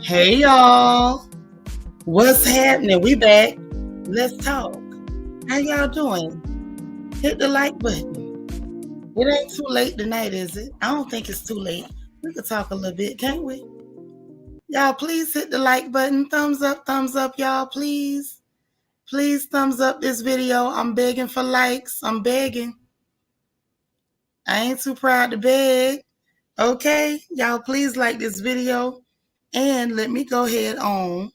Hey y'all, what's happening? We back. Let's talk. How y'all doing? Hit the like button. It ain't too late tonight, is it? I don't think it's too late. We could talk a little bit, can't we? Y'all, please hit the like button. Thumbs up, y'all, please. Please thumbs up this video. I'm begging for likes. I'm begging. I ain't too proud to beg. Okay, y'all, please like this video. And let me go ahead on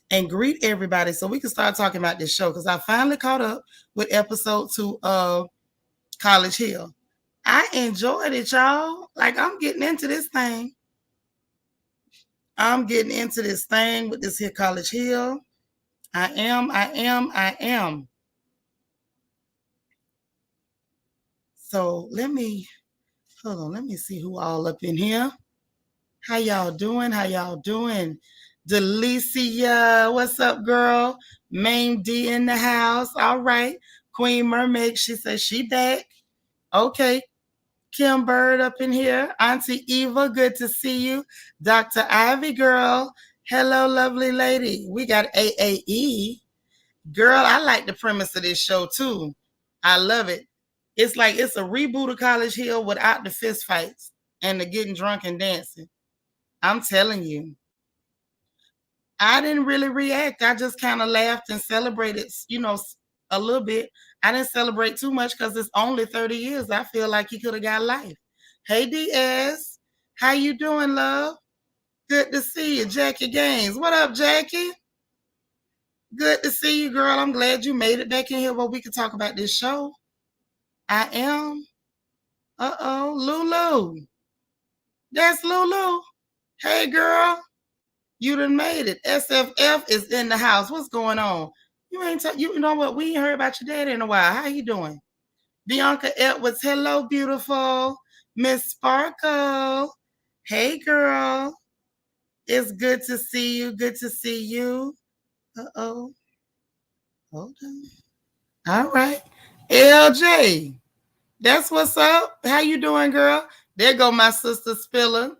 and greet everybody so we can start talking about this show because I finally caught up with episode 2 of College Hill. I enjoyed it, y'all. Like, I'm getting into this thing. I'm getting into this thing with this here College Hill. I am. So let me see who all up in here. How y'all doing? Delicia, what's up, girl? Main D in the house. All right. Queen Mermaid, she says she back. Okay. Kim Bird up in here. Auntie Eva, good to see you. Dr. Ivy, girl. Hello, lovely lady. We got AAE. Girl, I like the premise of this show too. I love it. It's like it's a reboot of College Hill without the fist fights and the getting drunk and dancing. I'm telling you. I didn't really react. I just kind of laughed and celebrated, a little bit. I didn't celebrate too much because it's only 30 years. I feel like he could have got life. Hey, DS. How you doing, love? Good to see you. Jackie Gaines. What up, Jackie? Good to see you, girl. I'm glad you made it back in here where we can talk about this show. I am. Uh-oh. Lulu. That's Lulu. Hey, girl. You done made it. SFF is in the house. What's going on? You know what? We ain't heard about your dad in a while. How you doing? Bianca Edwards. Hello, beautiful. Miss Sparkle. Hey, girl. It's good to see you. Good to see you. Uh-oh. Hold on. All right. LJ. That's what's up. How you doing, girl? There go my sister Spiller.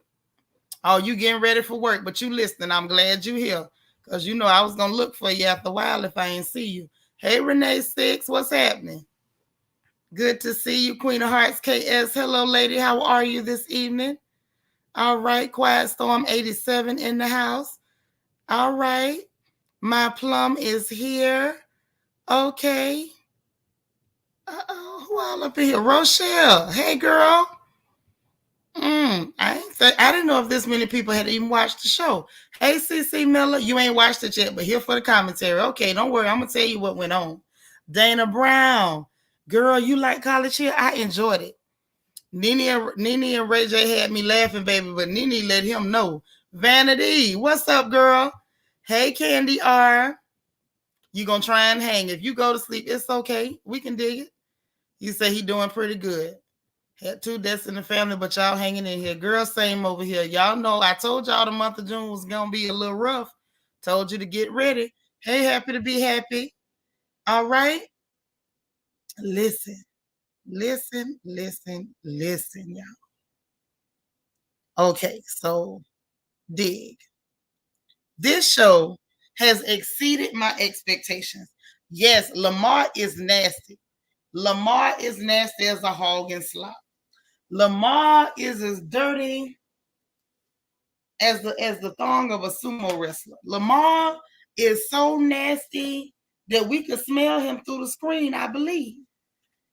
Oh, you getting ready for work, but you listening. I'm glad you here. Because you know I was going to look for you after a while if I ain't see you. Hey, Renee Six, what's happening? Good to see you, Queen of Hearts KS. Hello, lady. How are you this evening? All right. Quiet Storm 87 in the house. All right. My plum is here. Okay. Uh-oh. Who all up in here? Rochelle. Hey, girl. I didn't know if this many people had even watched the show. Hey, CC Miller, you ain't watched it yet, but here for the commentary. Okay, don't worry. I'm going to tell you what went on. Dana Brown. Girl, you like College Hill? I enjoyed it. Nene and Ray J had me laughing, baby, but Nene let him know. Vanity, what's up, girl? Hey, Candy R. You going to try and hang. If you go to sleep, it's okay. We can dig it. You say he doing pretty good. Had 2 deaths in the family, but y'all hanging in here. Girl, same over here. Y'all know I told y'all the month of June was going to be a little rough. Told you to get ready. Hey, happy to be happy. All right? Listen, y'all. Okay, so dig. This show has exceeded my expectations. Yes, Lamar is nasty. Lamar is nasty as a hog and slop. Lamar is as dirty as the thong of a sumo wrestler. Lamar is so nasty that we could smell him through the screen, I believe.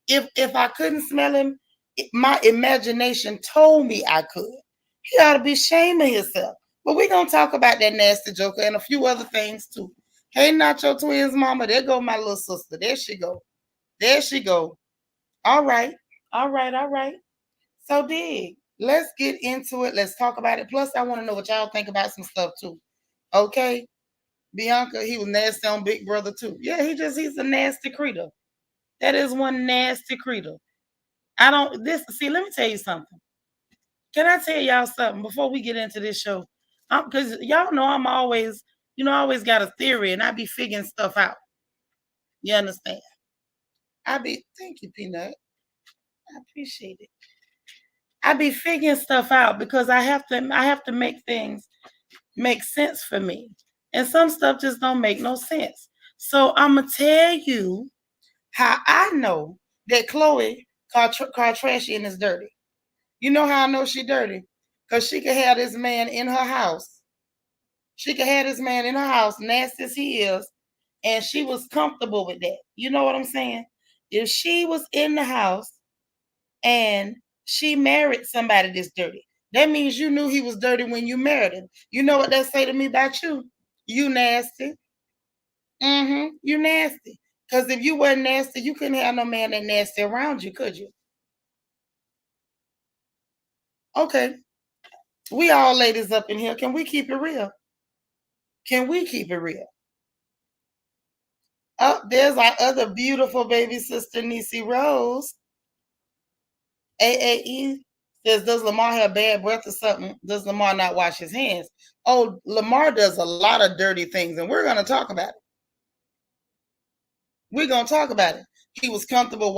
If I couldn't smell him, my imagination told me I could. He ought to be ashamed of himself. But we're going to talk about that nasty joker and a few other things too. Hey, Nacho Twins mama, there go my little sister. There she go. All right. So dig. Let's get into it. Let's talk about it. Plus, I want to know what y'all think about some stuff too. Okay. Bianca, he was nasty on Big Brother too. Yeah, he's a nasty creature. That is one nasty creature. Let me tell you something. Can I tell y'all something before we get into this show? Because y'all know I'm always, I always got a theory and I be figuring stuff out. You understand? Thank you, Peanut. I appreciate it. I be figuring stuff out because I have to make things makes sense for me. And some stuff just don't make no sense. So I'm going to tell you how I know that Chloe car trashy and is dirty. You know how I know she dirty? Because she could have this man in her house. She could have this man in her house, nasty as he is, and she was comfortable with that. You know what I'm saying? If she was in the house and she married somebody that's dirty, that means you knew he was dirty when you married him. You know what that say to me about you? You nasty. You nasty. Because if you weren't nasty, you couldn't have no man that nasty around you, could you? Okay. We all ladies up in here. Can we keep it real? Can we keep it real? Oh, there's our other beautiful baby sister, Niecy Rose. AAE says, does Lamar have bad breath or something? Does Lamar not wash his hands? Oh, Lamar does a lot of dirty things, and we're going to talk about it. We're going to talk about it. He was comfortable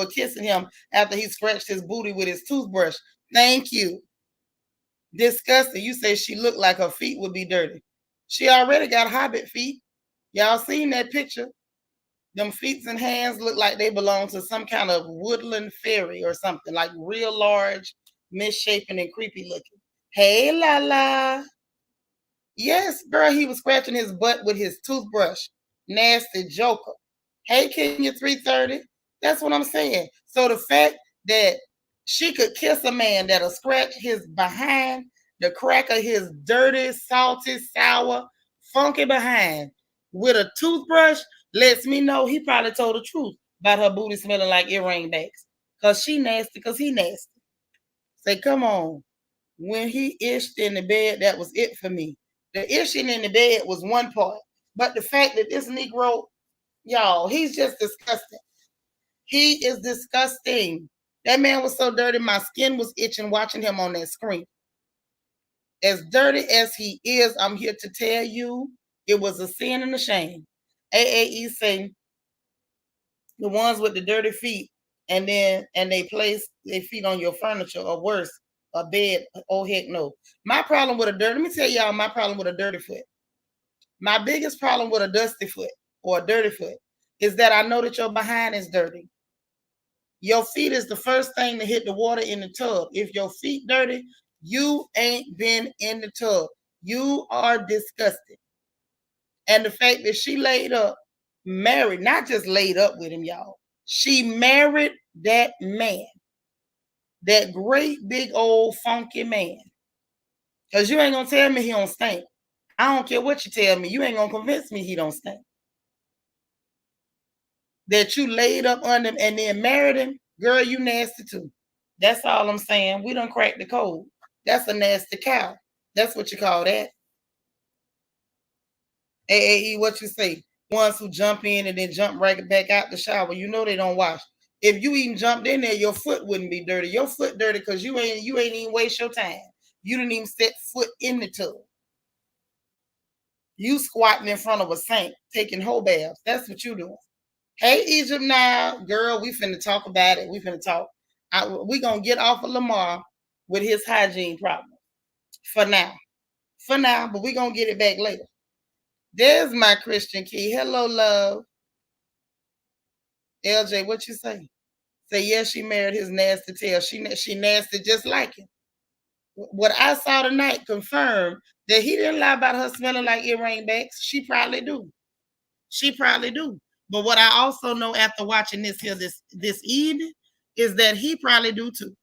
kissing him after he scratched his booty with his toothbrush. Thank you. Disgusting. You say she looked like her feet would be dirty. She already got hobbit feet. Y'all seen that picture? Them feet and hands look like they belong to some kind of woodland fairy or something, like real large, misshapen, and creepy looking. Hey, Lala. Yes, girl, he was scratching his butt with his toothbrush. Nasty joker. Hey, Kenya 330. That's what I'm saying. So the fact that she could kiss a man that'll scratch his behind, the crack of his dirty, salty, sour, funky behind with a toothbrush lets me know he probably told the truth about her booty smelling like earring backs. Because she nasty, because he nasty. Say, come on. When he ished in the bed, that was it for me. The ishing in the bed was one part. But the fact that this Negro, y'all, he's just disgusting. He is disgusting. That man was so dirty, my skin was itching watching him on that screen. As dirty as he is, I'm here to tell you, it was a sin and a shame. AAE saying the ones with the dirty feet, and they place their feet on your furniture, or worse, a bed. Oh heck no. My problem with a dirty, let me tell y'all my problem with a dirty foot. My biggest problem with a dusty foot or a dirty foot is that I know that your behind is dirty. Your feet is the first thing to hit the water in the tub. If your feet dirty, you ain't been in the tub. You are disgusted. And the fact that she laid up, married, not just laid up with him, y'all. She married that man, that great big old funky man. Because you ain't going to tell me he don't stink. I don't care what you tell me. You ain't going to convince me he don't stink. That you laid up under him and then married him, girl, you nasty too. That's all I'm saying. We done cracked the code. That's a nasty cow. That's what you call that. AAE, what you say? Ones who jump in and then jump right back out the shower. You know they don't wash. If you even jumped in there, your foot wouldn't be dirty. Your foot dirty because you ain't even waste your time. You didn't even set foot in the tub. You squatting in front of a sink, taking whole baths. That's what you doing. Hey, Egypt now, girl, we finna talk about it. We finna talk. We gonna get off of Lamar with his hygiene problem for now. For now, but we gonna get it back later. There's my Christian key. Hello, love. LJ, what you say? Say, yes, she married his nasty tail. She nasty just like him. What I saw tonight confirmed that he didn't lie about her smelling like earring backs. She probably do. She probably do. But what I also know after watching this here this evening is that he probably do too.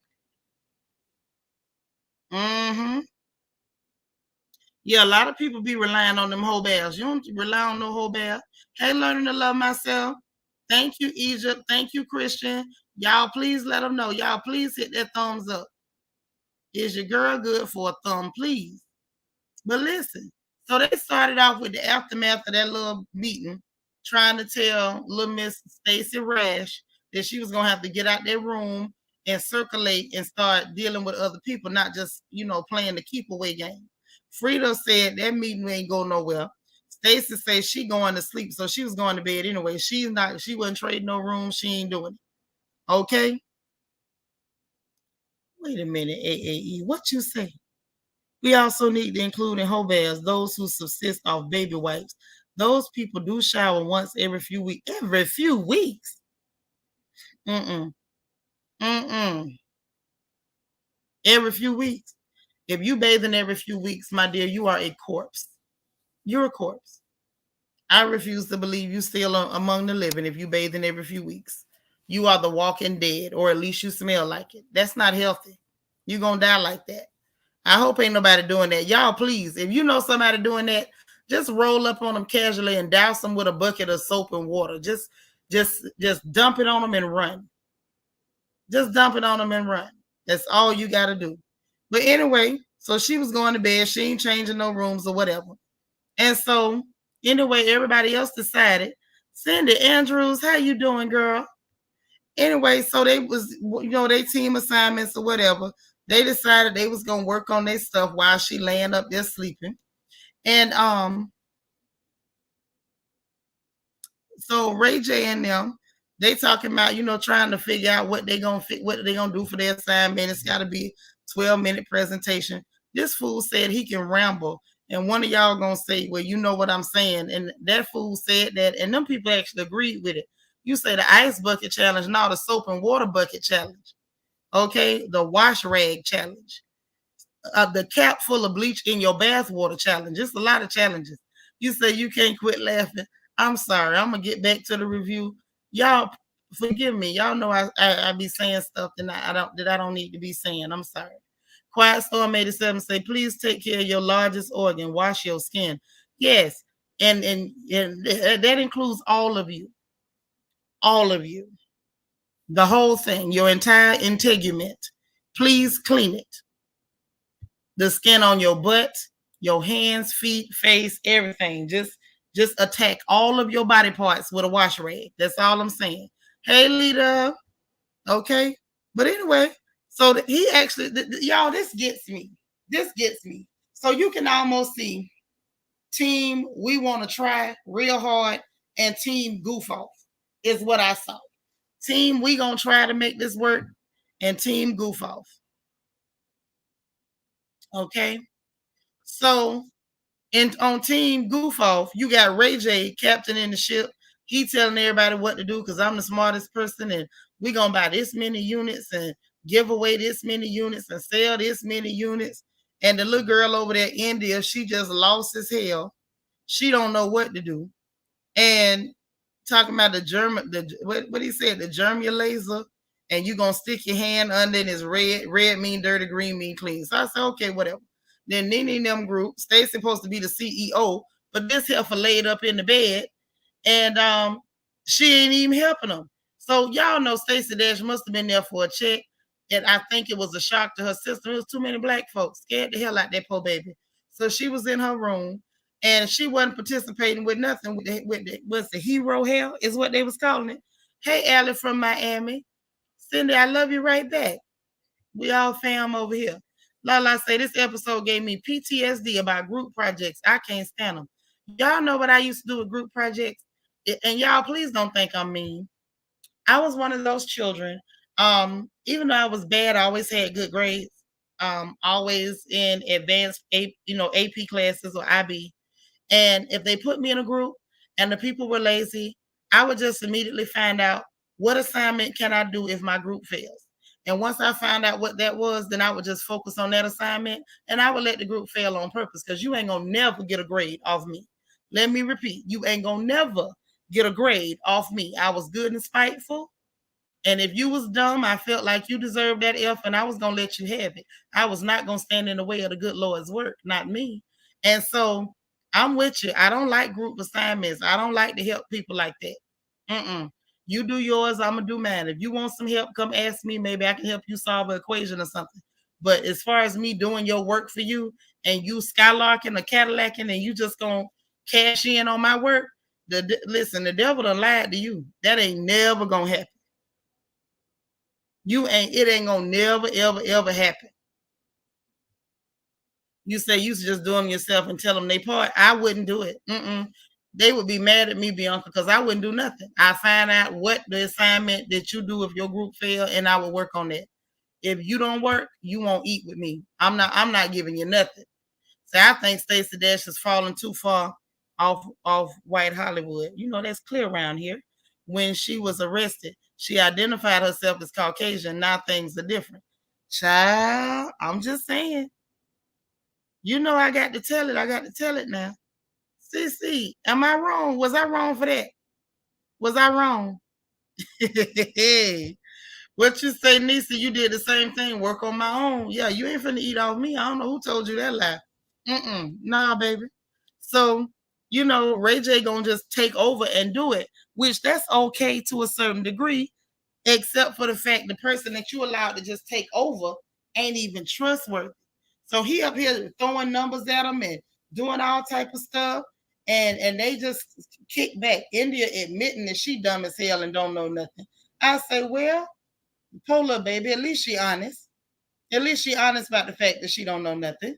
Yeah, a lot of people be relying on them whole baths. You don't rely on no whole bath. Hey, learning to love myself. Thank you, Egypt. Thank you, Christian. Y'all, please let them know. Y'all, please hit that thumbs up. Is your girl good for a thumb, please? But listen, so they started off with the aftermath of that little meeting, trying to tell little Miss Stacey Dash that she was gonna have to get out their room and circulate and start dealing with other people, not just playing the keep away game. Freedia said that meeting ain't go nowhere. Stacy said she going to sleep, so she was going to bed anyway. She wasn't trading no room. She ain't doing it. Okay. Wait a minute, AAE. What you say? We also need to include in hoe bears those who subsist off baby wipes. Those people do shower once every few weeks. Every few weeks? Mm-mm. Mm-mm. Every few weeks. If you bathing every few weeks, my dear, you are a corpse. You're a corpse. I refuse to believe you still among the living if you bathing every few weeks. You are the walking dead, or at least you smell like it. That's not healthy. You're going to die like that. I hope ain't nobody doing that. Y'all, please, if you know somebody doing that, just roll up on them casually and douse them with a bucket of soap and water. Just dump it on them and run. Just dump it on them and run. That's all you got to do. But anyway, so she was going to bed. She ain't changing no rooms or whatever. And so anyway, everybody else decided, Cindy Andrews, how you doing, girl? Anyway, so they was, they team assignments or whatever. They decided they was gonna work on their stuff while she laying up there sleeping. And so Ray J and them, they talking about, trying to figure out what they gonna do for their assignment. It's gotta be 12-minute presentation. This fool said he can ramble. And one of y'all gonna say, well, you know what I'm saying. And that fool said that, and them people actually agreed with it. You say the ice bucket challenge, now the soap and water bucket challenge. Okay, the wash rag challenge. The cap full of bleach in your bath water challenge. Just a lot of challenges. You say you can't quit laughing. I'm sorry. I'm gonna get back to the review. Y'all forgive me. Y'all know I be saying stuff that I don't need to be saying. I'm sorry. Quiet Storm 87 say, please take care of your largest organ. Wash your skin. Yes, and that includes all of you. All of you. The whole thing. Your entire integument. Please clean it. The skin on your butt, your hands, feet, face, everything. Just attack all of your body parts with a wash rag. That's all I'm saying. Hey, Lita. Okay. But anyway, so he actually, y'all, this gets me. This gets me. So you can almost see team we want to try real hard and team goof off is what I saw. Team we gonna try to make this work and team goof off. Okay. So on team goof off, you got Ray J, captain in the ship. He telling everybody what to do because I'm the smartest person and we gonna buy this many units and give away this many units and sell this many units. And the little girl over there, India, she just lost as hell. She don't know what to do. And talking about what he said, the germia laser, and you gonna stick your hand under it. It's red. Red mean dirty, green mean clean. So I said, okay, whatever. Then Nene them group, Stacy supposed to be the CEO, but this heifer laid up in the bed, and she ain't even helping them. So y'all know Stacey Dash must have been there for a check, and I think it was a shock to her sister. It was too many black folks, scared the hell out that poor baby. So she was in her room, and she wasn't participating with nothing. What's the hero hell is what they was calling it. Hey, Allie from Miami, Cindy, I love you right back. We all fam over here. Lala say this episode gave me PTSD about group projects. I can't stand them. Y'all know what I used to do with group projects, and y'all please don't think I'm mean. I was one of those children. Even though I was bad, I always had good grades. Always in advanced, AP classes or IB. And if they put me in a group and the people were lazy, I would just immediately find out what assignment can I do if my group fails. And once I found out what that was, then I would just focus on that assignment and I would let the group fail on purpose because you ain't gonna never get a grade off me. Let me repeat, you ain't gonna never get a grade off me. I was good and spiteful. And if you was dumb, I felt like you deserved that F and I was gonna let you have it. I was not gonna stand in the way of the good Lord's work, not me. And so I'm with you. I don't like group assignments. I don't like to help people like that. Mm-mm. You do yours, I'm gonna do mine. If you want some help, come ask me. Maybe I can help you solve an equation or something. But as far as me doing your work for you and you skylarking or Cadillacing and you just gonna cash in on my work, listen, the devil done lied to you. That ain't never gonna happen. It ain't gonna never, ever, ever happen. You say you just do them yourself and tell them they part. I wouldn't do it. They would be mad at me, Bianca, because I wouldn't do nothing. I find out what the assignment that you do if your group fail, and I will work on that. If you don't work, you won't eat with me. I'm not giving you nothing. So I think Stacey Dash is falling too far off white Hollywood. You know, that's clear around here. When she was arrested, she identified herself as Caucasian. Now things are different. Child, I'm just saying. You know, I got to tell it. I got to tell it now. CC, am I wrong? Was I wrong for that? Was I wrong? What you say, Nisa? You did the same thing. Work on my own. Yeah, you ain't finna eat off me. I don't know who told you that lie. Nah, baby. So, you know, Ray J gonna just take over and do it, which that's okay to a certain degree, except for the fact the person that you allowed to just take over ain't even trustworthy. So he up here throwing numbers at them and doing all type of stuff, and they just kick back. India admitting that she dumb as hell and don't know nothing. I say, well, Polar baby, at least she honest. At least she honest about the fact that she don't know nothing.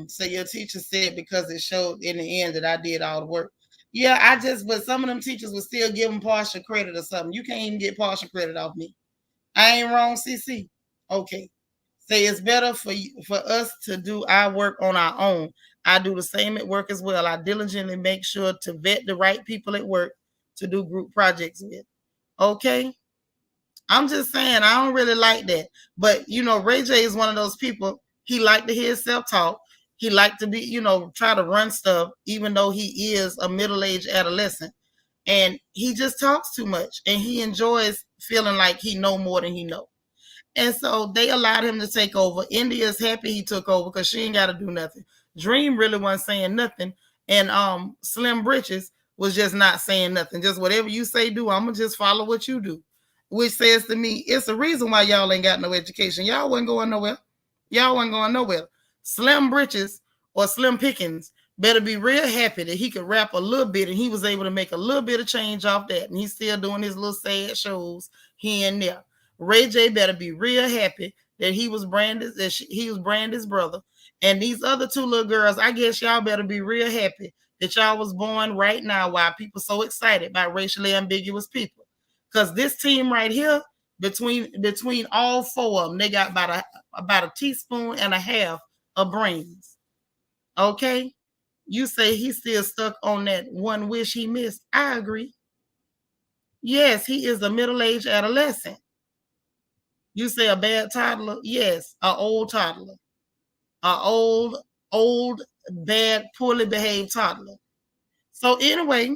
So your teacher said because it showed in the end that I did all the work. Yeah, but some of them teachers would still give them partial credit or something. You can't even get partial credit off me. I ain't wrong, CC. Okay. Say it's better for us to do our work on our own. I do the same at work as well. I diligently make sure to vet the right people at work to do group projects with. Okay. I'm just saying I don't really like that. But you know, Ray J is one of those people. He liked to hear himself talk. He liked to be, try to run stuff, even though he is a middle-aged adolescent. And he just talks too much. And he enjoys feeling like he know more than he know. And so they allowed him to take over. India's happy he took over because she ain't got to do nothing. Dream really wasn't saying nothing. And Slim Britches was just not saying nothing. Just whatever you say do, I'm going to just follow what you do. Which says to me, it's a reason why y'all ain't got no education. Y'all wasn't going nowhere. Y'all wasn't going nowhere. Slim Britches or Slim Pickens better be real happy that he could rap a little bit and he was able to make a little bit of change off that. And he's still doing his little sad shows here and there. Ray J better be real happy that he was Brandy's brother. And these other two little girls, I guess y'all better be real happy that y'all was born right now while people so excited by racially ambiguous people. Because this team right here, between all four of them, they got about a teaspoon and a half of brains. Okay? You say he's still stuck on that one wish he missed. I agree. Yes, he is a middle-aged adolescent. You say a bad toddler? Yes, an old toddler. An old, bad, poorly behaved toddler. So anyway,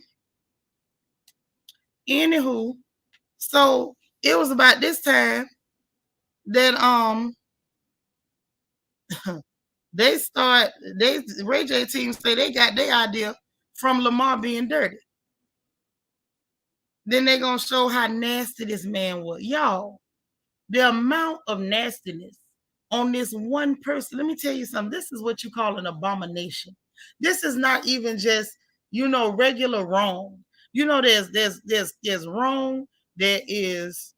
so it was about this time that Ray J team say they got their idea from Lamar being dirty. Then they gonna show how nasty this man was. Y'all, the amount of nastiness on this one person. Let me tell you something. This is what you call an abomination. This is not even just, regular wrong. There's wrong, there is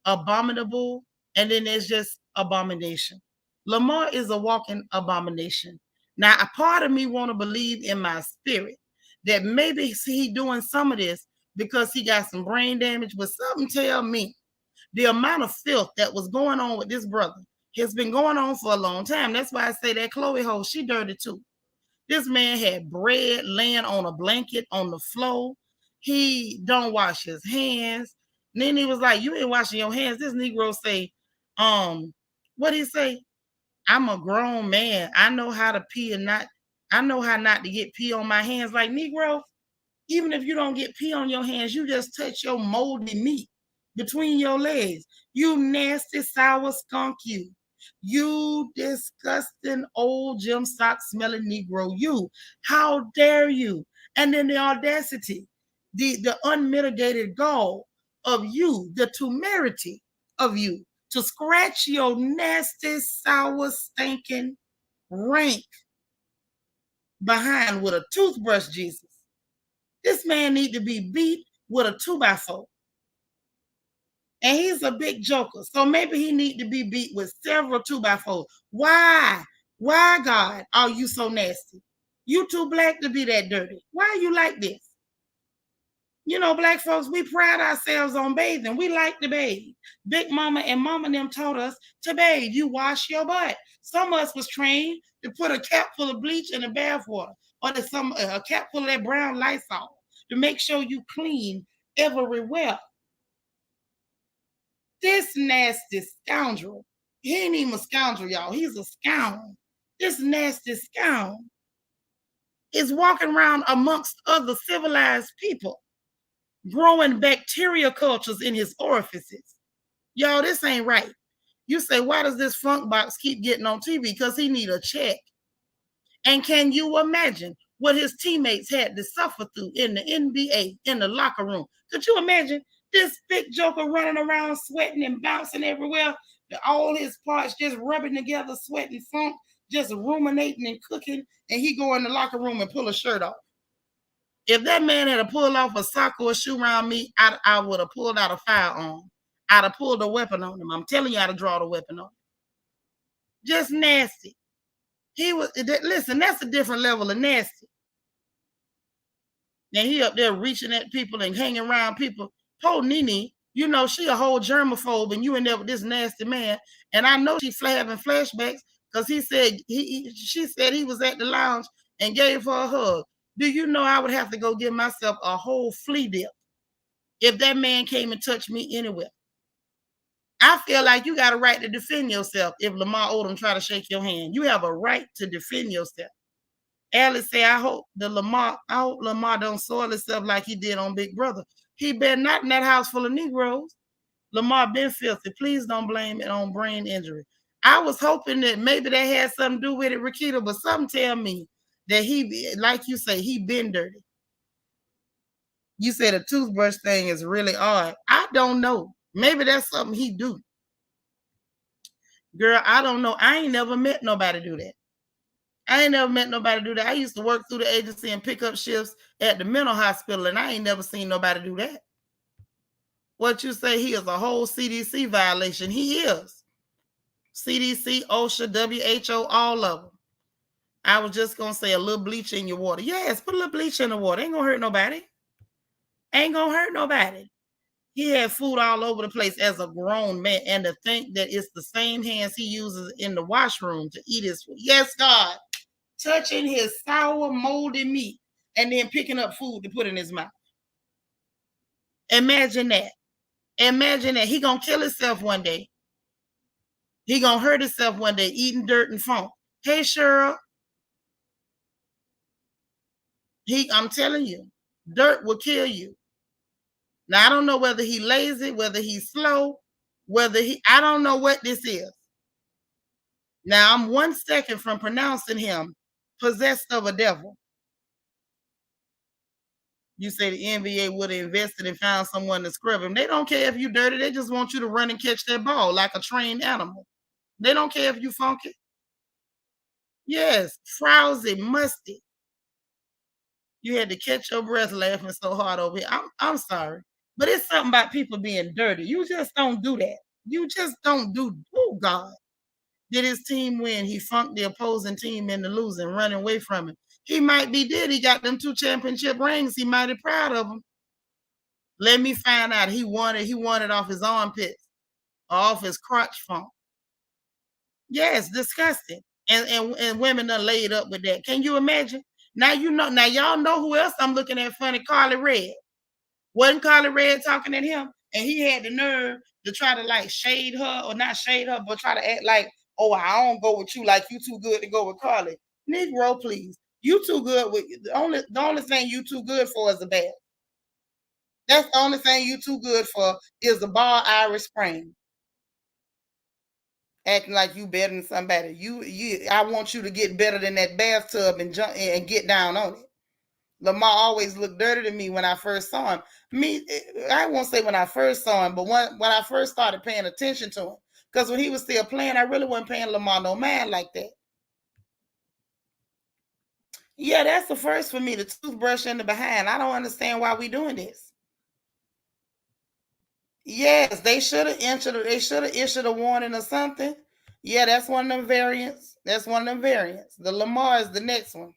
abominable, and then there's just abomination. Lamar is a walking abomination. Now, a part of me want to believe in my spirit that maybe he doing some of this because he got some brain damage, but something tell me the amount of filth that was going on with this brother has been going on for a long time. That's why I say that Chloe Ho, she dirty too. This man had bread laying on a blanket on the floor. He don't wash his hands. And then he was like, you ain't washing your hands. This Negro say, what he say? I'm a grown man. I know how to pee I know how not to get pee on my hands. Like, Negro, even if you don't get pee on your hands, you just touch your moldy meat between your legs. You nasty, sour skunk, you. You disgusting old gym sock smelling Negro, you. How dare you? And then the audacity, the unmitigated gall of you, the temerity of you to scratch your nasty, sour, stinking, rank behind with a toothbrush, Jesus. This man need to be beat with a 2x4. And he's a big joker. So maybe he need to be beat with several 2x4s. Why? Why, God, are you so nasty? You too black to be that dirty. Why are you like this? You know, black folks, we pride ourselves on bathing. We like to bathe. Big mama and mama them taught us to bathe. You wash your butt. Some of us was trained to put a cap full of bleach in the bath water, or a cap full of that brown Lysol to make sure you clean everywhere. This nasty scoundrel, he ain't even a scoundrel, y'all. He's a scoundrel. This nasty scoundrel is walking around amongst other civilized people, growing bacteria cultures in his orifices. Y'all, this ain't right. You say, why does this funk box keep getting on TV? Because he need a check. And can you imagine what his teammates had to suffer through in the NBA, in the locker room? Could you imagine this big joker running around sweating and bouncing everywhere? All his parts just rubbing together, sweating funk, just ruminating and cooking, and he go in the locker room and pull a shirt off. If that man had to pull off a sock or a shoe around me, I would have pulled out a firearm. I'd have pulled a weapon on him. I'm telling you how to draw the weapon on him. Just nasty. Listen, that's a different level of nasty. Now he up there reaching at people and hanging around people. Poor Nene, you know, she a whole germaphobe, and you in there with this nasty man. And I know she's having flashbacks because she said he was at the lounge and gave her a hug. Do you know I would have to go give myself a whole flea dip if that man came and touched me anywhere? I feel like you got a right to defend yourself if Lamar Odom try to shake your hand. You have a right to defend yourself. Alice say, I hope Lamar don't soil himself like he did on Big Brother. He better not in that house full of Negroes. Lamar been filthy. Please don't blame it on brain injury. I was hoping that maybe that had something to do with it, Rakita, but something tell me that he, like you say, he been dirty. You said a toothbrush thing is really odd. I don't know. Maybe that's something he do. Girl, I don't know. I ain't never met nobody do that. I used to work through the agency and pick up shifts at the mental hospital, and I ain't never seen nobody do that. What you say, he is a whole CDC violation. He is. CDC, OSHA, WHO, all of them. I was just going to say a little bleach in your water. Yes, put a little bleach in the water. Ain't going to hurt nobody. He had food all over the place as a grown man, and to think that it's the same hands he uses in the washroom to eat his food. Yes, God. Touching his sour, moldy meat and then picking up food to put in his mouth. Imagine that. He gonna kill himself one day. He gonna hurt himself one day eating dirt and funk. Hey, Cheryl. I'm telling you, dirt will kill you. Now, I don't know whether he lazy, whether he's slow, I don't know what this is. Now, I'm 1 second from pronouncing him possessed of a devil. You say the NBA would have invested and found someone to scrub him. They don't care if you dirty. They just want you to run and catch that ball like a trained animal. They don't care if you funky. Yes, frowsy, musty. You had to catch your breath laughing so hard over here. I'm sorry, but it's something about people being dirty. You just don't do that. You just don't do. Oh God, did his team win? He funked the opposing team into losing, running away from him. He might be dead. He got them 2 championship rings. He might be proud of them. Let me find out. He won it off his armpits, off his crotch funk. Yes, disgusting. And women are laid up with that. Can you imagine? Now y'all know who else I'm looking at funny. Carly Red. Wasn't Carly Red talking at him? And he had the nerve to try to like shade her, or not shade her, but try to act like, oh, I don't go with you, like you too good to go with Carly. Negro, please. You too good with the only thing you too good for is the bath. That's the only thing you too good for is the bar Irish Spring. Acting like you better than somebody. I want you to get better than that bathtub and jump and get down on it. Lamar always looked dirty to me when I first saw him. I won't say when I first saw him, but when I first started paying attention to him. Because when he was still playing, I really wasn't paying Lamar no mind like that. Yeah, that's the first for me, the toothbrush in the behind. I don't understand why we doing this. Yes, they should have issued a warning or something. Yeah, that's one of them variants. The Lamar is the next one.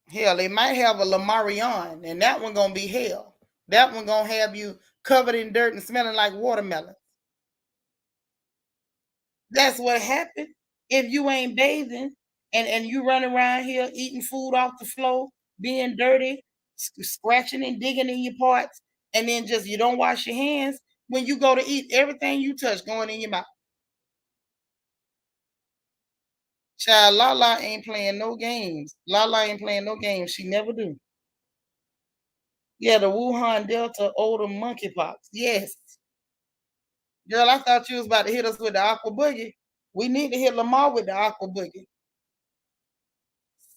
Hell, they might have a Lamarion, and that one gonna be hell. That one gonna have you covered in dirt and smelling like watermelon. That's what happened if you ain't bathing and you run around here eating food off the floor, being dirty, scratching and digging in your parts, and then just you don't wash your hands. When you go to eat, everything you touch going in your mouth. Child, Lala ain't playing no games. Lala ain't playing no games. She never do. Yeah, the Wuhan Delta older monkeypox. Yes. Girl, I thought you was about to hit us with the aqua boogie. We need to hit Lamar with the aqua boogie.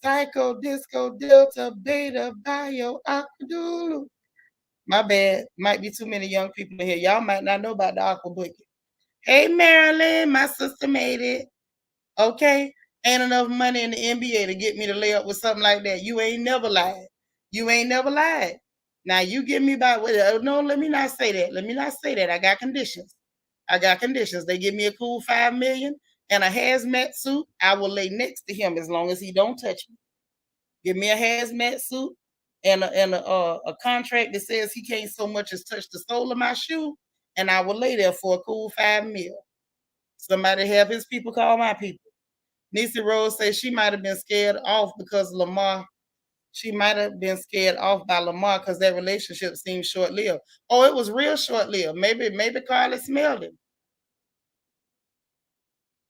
Psycho, disco, delta, beta, bio, aquadulu. My bad. Might be too many young people in here. Y'all might not know about the aqua boogie. Hey, Marilyn, my sister made it. Okay. Ain't enough money in the NBA to get me to lay up with something like that. You ain't never lied. You ain't never lied. Now you give me about no, let me not say that. Let me not say that. I got conditions. I got conditions. They give me a cool 5 million and a hazmat suit. I will lay next to him as long as he don't touch me. Give me a hazmat suit and a contract that says he can't so much as touch the sole of my shoe, and I will lay there for a cool 5 mil. Somebody have his people call my people. Niecy Rose says she might have been scared off because Lamar. She might have been scared off by Lamar because that relationship seemed short-lived. Oh, it was real short-lived. Maybe Carly smelled him.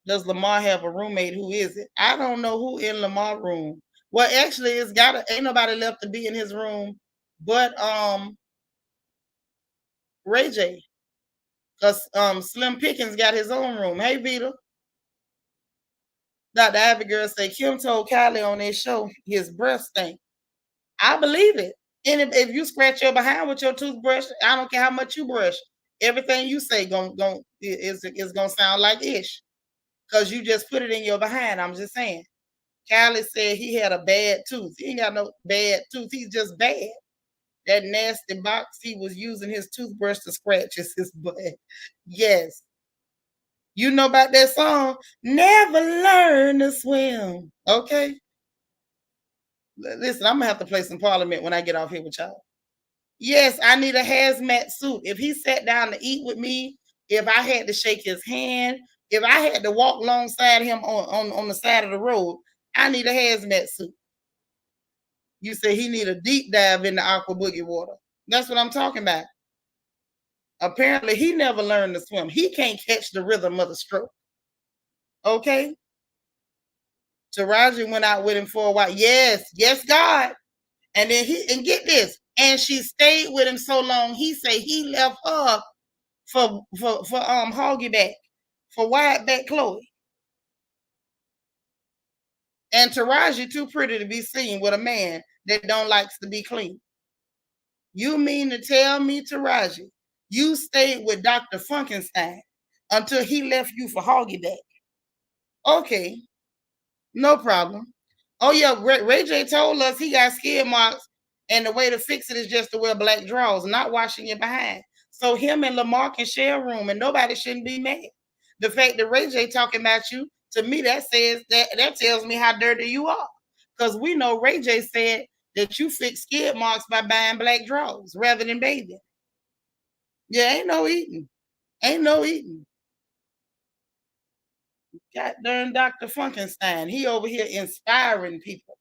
Does Lamar have a roommate? Who is it? I don't know who in Lamar's room. Well, actually, ain't nobody left to be in his room but Ray J. Because Slim Pickens got his own room. Hey, Vita. Dr. Abigail say Kim told Kylie on their show his breath stink. I believe it. And if you scratch your behind with your toothbrush, I don't care how much you brush. Everything you say is gonna sound like ish. Because you just put it in your behind. I'm just saying. Kylie said he had a bad tooth. He ain't got no bad tooth. He's just bad. That nasty box he was using his toothbrush to scratch is his butt. Yes. You know about that song? Never learn to swim. Okay. Listen, I'm gonna have to play some Parliament when I get off here with y'all. Yes, I need a hazmat suit. If he sat down to eat with me, if I had to shake his hand, if I had to walk alongside him on the side of the road, I need a hazmat suit. You say he need a deep dive in the aqua boogie water. That's what I'm talking about. Apparently, he never learned to swim. He can't catch the rhythm of the stroke. Okay? Taraji went out with him for a while. Yes, God. And then and get this, and she stayed with him so long. He say he left her for Hoggy Back, for Wide Back Chloe. And Taraji too pretty to be seen with a man that don't likes to be clean. You mean to tell me, Taraji, you stayed with Dr. Funkenstein until he left you for Hoggy Back? Okay, no problem. Oh yeah, Ray J told us he got skid marks, and the way to fix it is just to wear black drawers, not washing your behind. So him and Lamar can share a room, and nobody shouldn't be mad. The fact that Ray J talking about you, to me, that says that tells me how dirty you are. Because we know Ray J said that you fix skid marks by buying black drawers rather than bathing. Yeah, ain't no eating. Ain't no eating. God darn Dr. Funkenstein. He over here inspiring people.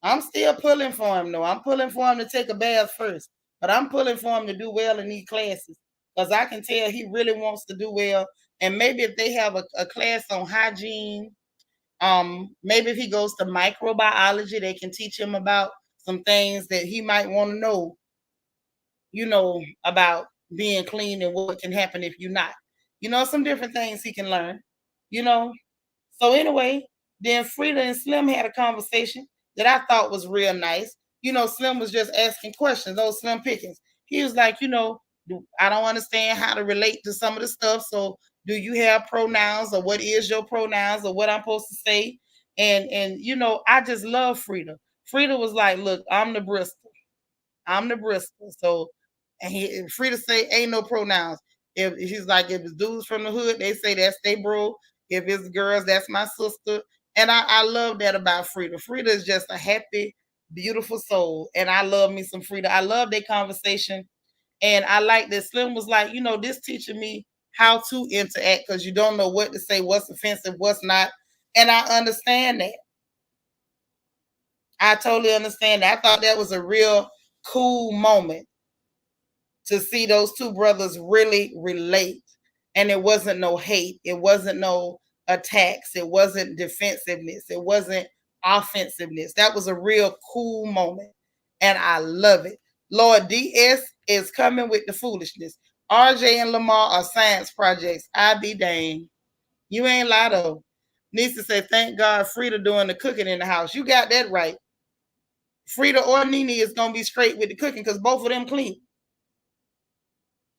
I'm still pulling for him, though. I'm pulling for him to take a bath first. But I'm pulling for him to do well in these classes. Because I can tell he really wants to do well. And maybe if they have a class on hygiene, maybe if he goes to microbiology, they can teach him about some things that he might want to know, about being clean and what can happen if you're not. Some different things he can learn, you know. So anyway, then Freedia and Slim had a conversation that I thought was real nice. Slim was just asking questions. Slim Pickens. He was like, I don't understand how to relate to some of the stuff. So do you have pronouns, or what is your pronouns, or what I'm supposed to say? And I just love Freedia. Freedia was like, look, I'm the Bristol. I'm the Bristol. So and Freedia say ain't no pronouns. If he's like, if it's dudes from the hood, they say that's they bro. If it's girls, that's my sister. And I love that about Freedia. Freedia is just a happy, Beautiful soul. And I love me some Freedia. I love their conversation. And I like that Slim was like, this teaching me how to interact because you don't know what to say, what's offensive, what's not. And I understand that. I totally understand that. I thought that was a real cool moment to see those two brothers really relate. And it wasn't no hate. It wasn't no attacks. It wasn't defensiveness. It wasn't offensiveness. That was a real cool moment. And I love it. Lord DS is coming with the foolishness. RJ and Lamar are science projects. I be dang. You ain't lie though. Needs to say, thank God Freedia doing the cooking in the house. You got that right. Freedia or Nene is going to be straight with the cooking because both of them clean.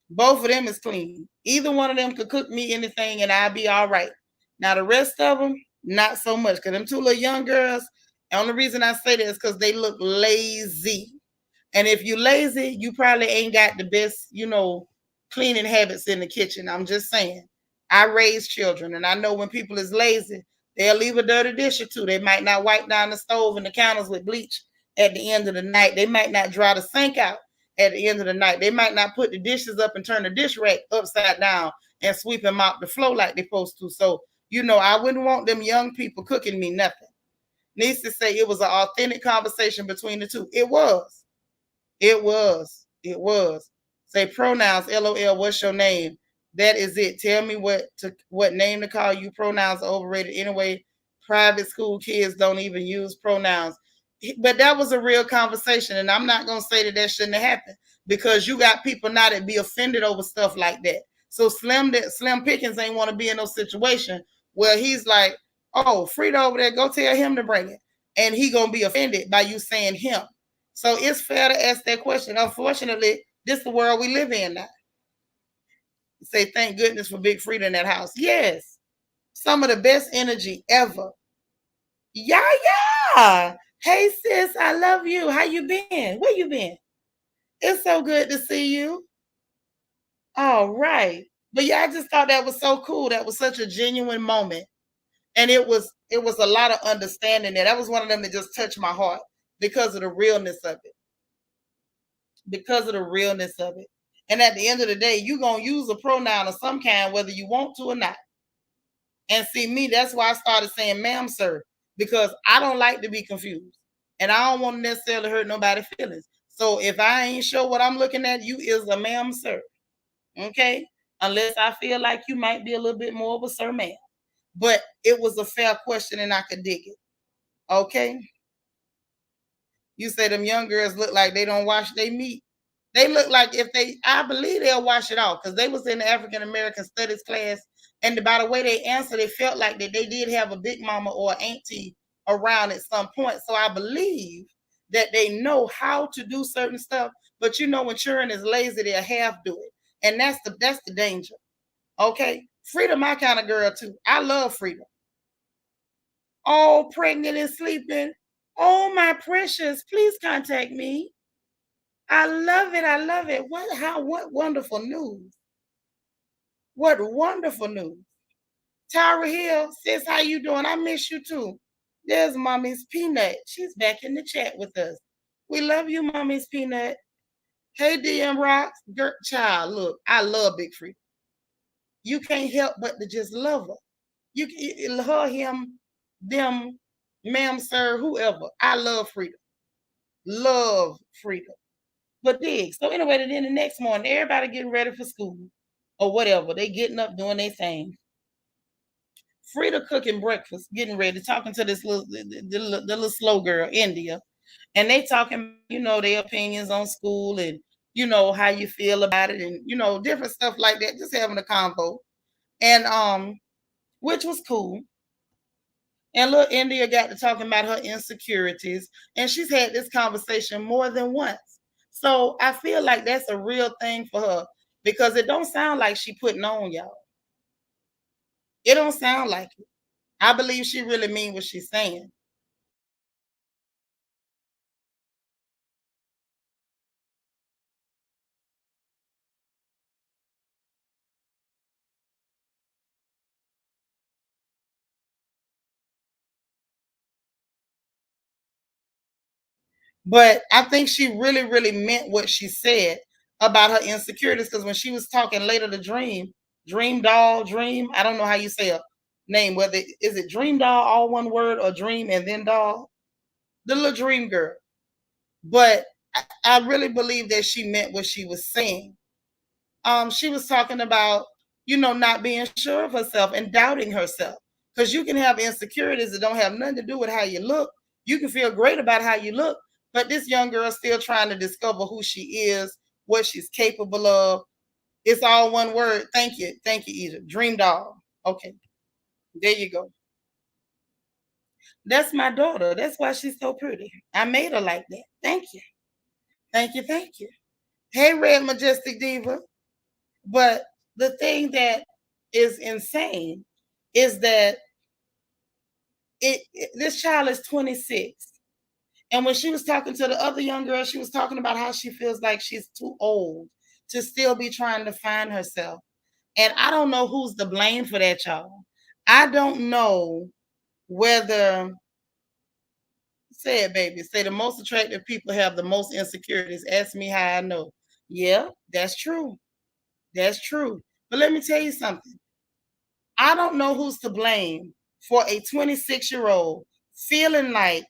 Both of them is clean. Either one of them could cook me anything and I'll be all right. Now, the rest of them, not so much because them two little young girls, the only reason I say that is because they look lazy. And if you lazy, you probably ain't got the best, cleaning habits in the kitchen. I'm just saying. I raise children and I know when people is lazy, they'll leave a dirty dish or two. They might not wipe down the stove and the counters with bleach at the end of the night. They might not dry the sink out at the end of the night. They might not put the dishes up and turn the dish rack upside down and sweep them out the floor like they're supposed to. So, I wouldn't want them young people cooking me nothing. Needs to say it was an authentic conversation between the two. It was. It was. It was. Say pronouns, LOL, what's your name? That is it. Tell me what name to call you. Pronouns are overrated anyway. Private school kids don't even use pronouns. But that was a real conversation, and I'm not going to say that shouldn't have happened because you got people now that be offended over stuff like that. So Slim Pickens ain't want to be in no situation where he's like, oh, Freedia over there, go tell him to bring it. And he going to be offended by you saying him. So it's fair to ask that question. Unfortunately, this is the world we live in now. Say thank goodness for Big Freedia in that house. Yes. Some of the best energy ever. Yeah. Hey sis, I love you. How you been? Where you been? It's so good to see you. All right. But yeah, I just thought that was so cool. That was such a genuine moment. And it was a lot of understanding there. That was one of them that just touched my heart because of the realness of it. Because of the realness of it. And at the end of the day, you're going to use a pronoun of some kind, whether you want to or not. And see, me, that's why I started saying ma'am, sir, because I don't like to be confused. And I don't want to necessarily hurt nobody's feelings. So if I ain't sure what I'm looking at, you is a ma'am, sir. Okay? Unless I feel like you might be a little bit more of a sir, ma'am. But it was a fair question and I could dig it. Okay? You say them young girls look like they don't wash their meat. They look like I believe they'll wash it off because they was in the African American Studies class. And by the way they answered, it felt like that they did have a big mama or auntie around at some point. So I believe that they know how to do certain stuff. But when children is lazy, they'll half do it. And that's the danger. Okay? Freedia, my kind of girl too. I love Freedia. All pregnant and sleeping. Oh, my precious, please contact me. I love it. I love it. What wonderful news. What wonderful news. Tyra Hill says, how you doing? I miss you too. There's Mommy's Peanut. She's back in the chat with us. We love you, Mommy's Peanut. Hey, DM Rocks. Girl, child, look, I love Big Freedia. You can't help but to just love her. Her, him, them, ma'am, sir, whoever. I love Freedia. Love Freedia. But dig. So anyway, then the next morning, everybody getting ready for school or whatever. They getting up, doing their thing. Freedia cooking breakfast, getting ready, talking to this the little slow girl, India. And they talking, their opinions on school and, how you feel about it and, different stuff like that. Just having a convo. And which was cool. And little India got to talking about her insecurities. And she's had this conversation more than once. So I feel like that's a real thing for her because it don't sound like she putting on y'all. It don't sound like it. I believe she really mean what she's saying. But I think she really, really meant what she said about her insecurities, because when she was talking later to Dream Doll, Dream, I don't know how you say a name, whether is it Dream Doll, all one word, or Dream and then Doll, the little dream girl. But I really believe that she meant what she was saying. She was talking about, not being sure of herself and doubting herself. Because you can have insecurities that don't have nothing to do with how you look. You can feel great about how you look, but this young girl is still trying to discover who she is, what she's capable of. It's all one word. Thank you. Thank you, Egypt. Dream doll. Okay. There you go. That's my daughter. That's why she's so pretty. I made her like that. Thank you. Thank you. Thank you. Hey, Red Majestic Diva. But the thing that is insane is that this child is 26. And when she was talking to the other young girl, she was talking about how she feels like she's too old to still be trying to find herself. And I don't know who's to blame for that, y'all. I don't know whether, say it, baby, say the most attractive people have the most insecurities. Ask me how I know. Yeah, that's true. That's true. But let me tell you something. I don't know who's to blame for a 26-year-old feeling like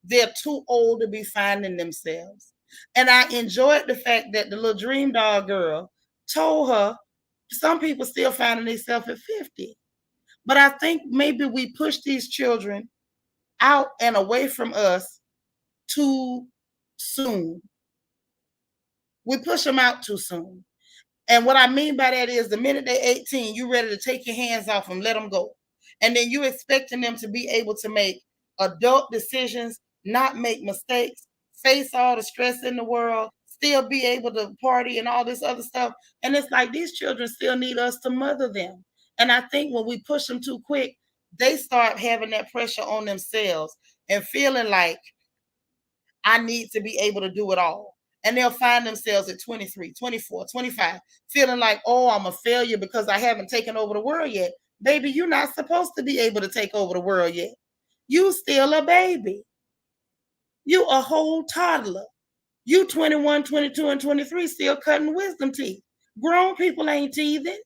they're too old to be finding themselves. And I enjoyed the fact that the little dream doll girl told her some people still finding themselves at 50. But I think maybe we push these children out and away from us too soon. We push them out too soon. And what I mean by that is the minute they're 18, you're ready to take your hands off them, let them go. And then you're expecting them to be able to make adult decisions, not make mistakes, face all the stress in the world, still be able to party and all this other stuff. And it's like these children still need us to mother them. And I think when we push them too quick, they start having that pressure on themselves and feeling like I need to be able to do it all. And they'll find themselves at 23, 24, 25, feeling like, oh, I'm a failure because I haven't taken over the world yet. Baby, you're not supposed to be able to take over the world yet. You still a baby. You a whole toddler. You 21, 22, and 23 still cutting wisdom teeth. Grown people ain't teething.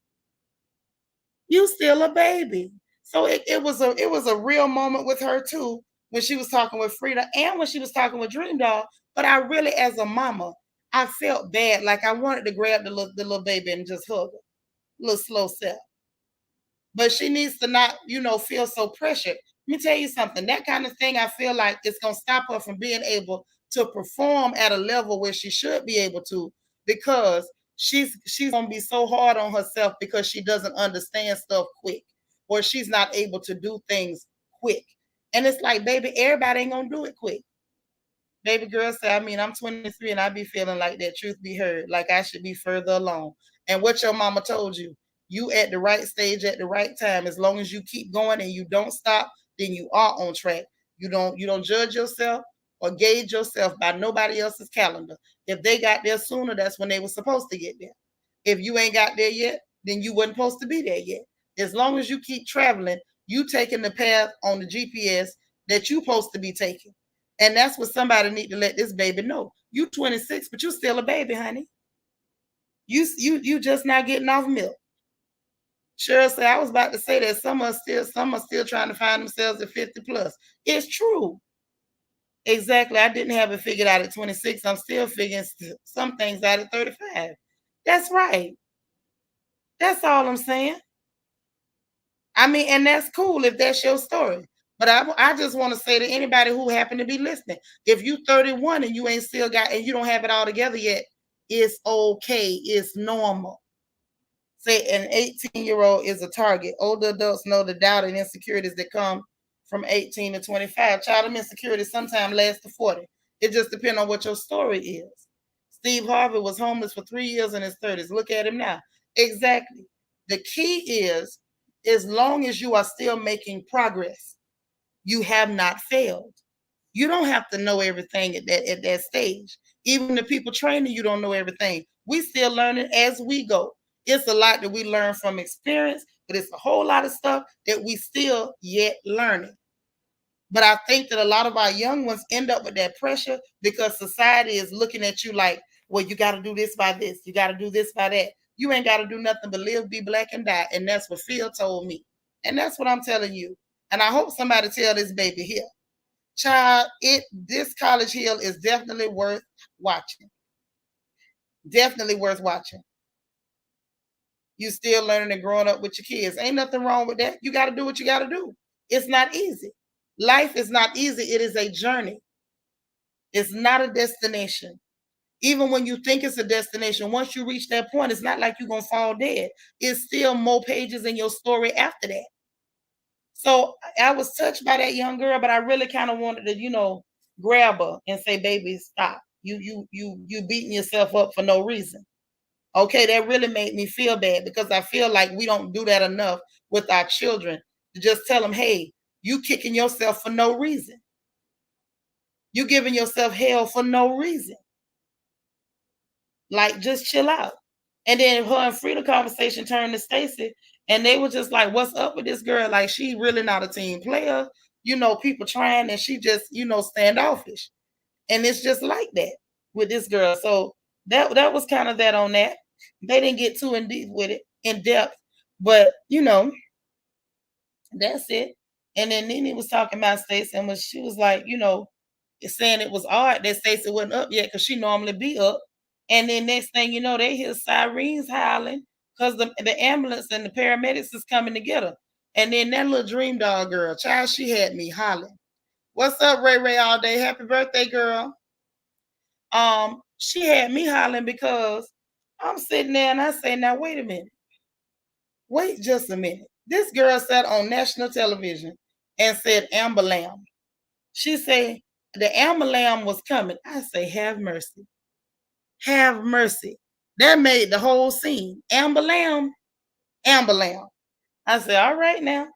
You still a baby. So it was a real moment with her too, when she was talking with Frida and when she was talking with Dream Doll. But I really, as a mama, I felt bad. Like I wanted to grab the little baby and just hug her. Little slow self. But she needs to not, feel so pressured. Let me tell you something. That kind of thing, I feel like it's gonna stop her from being able to perform at a level where she should be able to, because she's gonna be so hard on herself because she doesn't understand stuff quick, or she's not able to do things quick. And it's like, baby, everybody ain't gonna do it quick. Baby girl say, I mean, I'm 23 and I be feeling like that, truth be heard, like I should be further along. And what your mama told you at the right stage at the right time. As long as you keep going and you don't stop, then you are on track. You don't judge yourself or gauge yourself by nobody else's calendar. If they got there sooner, that's when they were supposed to get there. If you ain't got there yet, then you wasn't supposed to be there yet. As long as you keep traveling, you taking the path on the GPS that you supposed to be taking. And that's what somebody need to let this baby know. You 26, but you still a baby, honey. You just not getting off milk. Cheryl said, I was about to say that some are still trying to find themselves at 50 plus. It's true. Exactly. I didn't have it figured out at 26. I'm still figuring some things out at 35. That's right. That's all I'm saying. I mean, and that's cool if that's your story. But I just want to say to anybody who happen to be listening, if you 31 and you ain't still got and you don't have it all together yet, it's okay. It's normal. Say an 18-year-old is a target. Older adults know the doubt and insecurities that come from 18 to 25. Child insecurities sometimes last to 40. It just depends on what your story is. Steve Harvey was homeless for 3 years in his 30s. Look at him now. Exactly. The key is, as long as you are still making progress, you have not failed. You don't have to know everything at that stage. Even the people training you don't know everything. We still learning as we go. It's a lot that we learn from experience, but it's a whole lot of stuff that we still yet learning. But I think that a lot of our young ones end up with that pressure because society is looking at you like, well, you got to do this by this, you got to do this by that. You ain't got to do nothing but live, be black, and die. And that's what Phil told me. And that's what I'm telling you. And I hope somebody tell this baby here, child, this College Hill is definitely worth watching. Definitely worth watching. You still learning and growing up with your kids. Ain't nothing wrong with that. You got to do what you got to do. It's not easy. Life is not easy. It is a journey. It's not a destination. Even when you think it's a destination, once you reach that point, it's not like you're going to fall dead. It's still more pages in your story after that. So I was touched by that young girl, but I really kind of wanted to, grab her and say, baby, stop. You beating yourself up for no reason. Okay, that really made me feel bad because I feel like we don't do that enough with our children to just tell them, hey, you kicking yourself for no reason. You giving yourself hell for no reason. Like, just chill out. And then her and Frida conversation turned to Stacy, and they were just like, what's up with this girl? Like, she really not a team player. People trying, and she just, standoffish. And it's just like that with this girl. So that was kind of that on that. They didn't get too in deep with it, in depth, but that's it. And then Nene was talking about Stacey, and she was like, saying it was odd that Stacey wasn't up yet because she normally be up. And then next thing you know, they hear sirens howling because the ambulance and the paramedics is coming to get her. And then that little dream dog girl, child, she had me hollering. What's up, Ray Ray all day? Happy birthday, girl. She had me hollering because I'm sitting there and I say, now wait a minute. Wait just a minute. This girl sat on national television and said Amber Lamb. She said the Amber Lamb was coming. I say, have mercy. Have mercy. That made the whole scene. Amber Lamb. Amber Lamb. I said, all right now.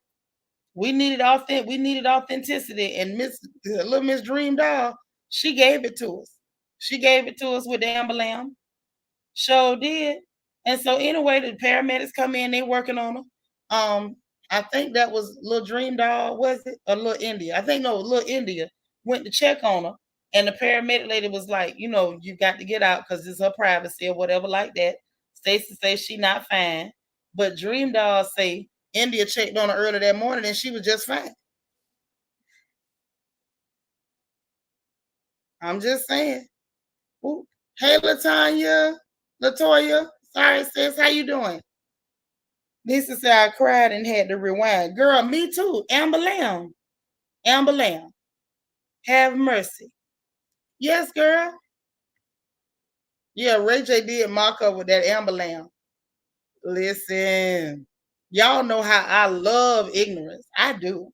We needed authenticity. And little Miss Dream Doll, she gave it to us. She gave it to us with the Amber Lamb. Sure did. And so anyway, the paramedics come in, they working on her. I think that was Little Dream Doll, was it? Or Little India? I think no, Little India went to check on her. And the paramedic lady was like, you got to get out because it's her privacy or whatever like that. Stacy says she not fine. But Dream Doll say India checked on her early that morning and she was just fine. I'm just saying. Ooh. Hey, Latoya. Sorry, sis. How you doing? Lisa said I cried and had to rewind. Girl, me too. Amber Lamb. Amber Lamb. Have mercy. Yes, girl. Yeah, Ray J did mock up with that Amber Lamb. Listen, y'all know how I love ignorance. I do.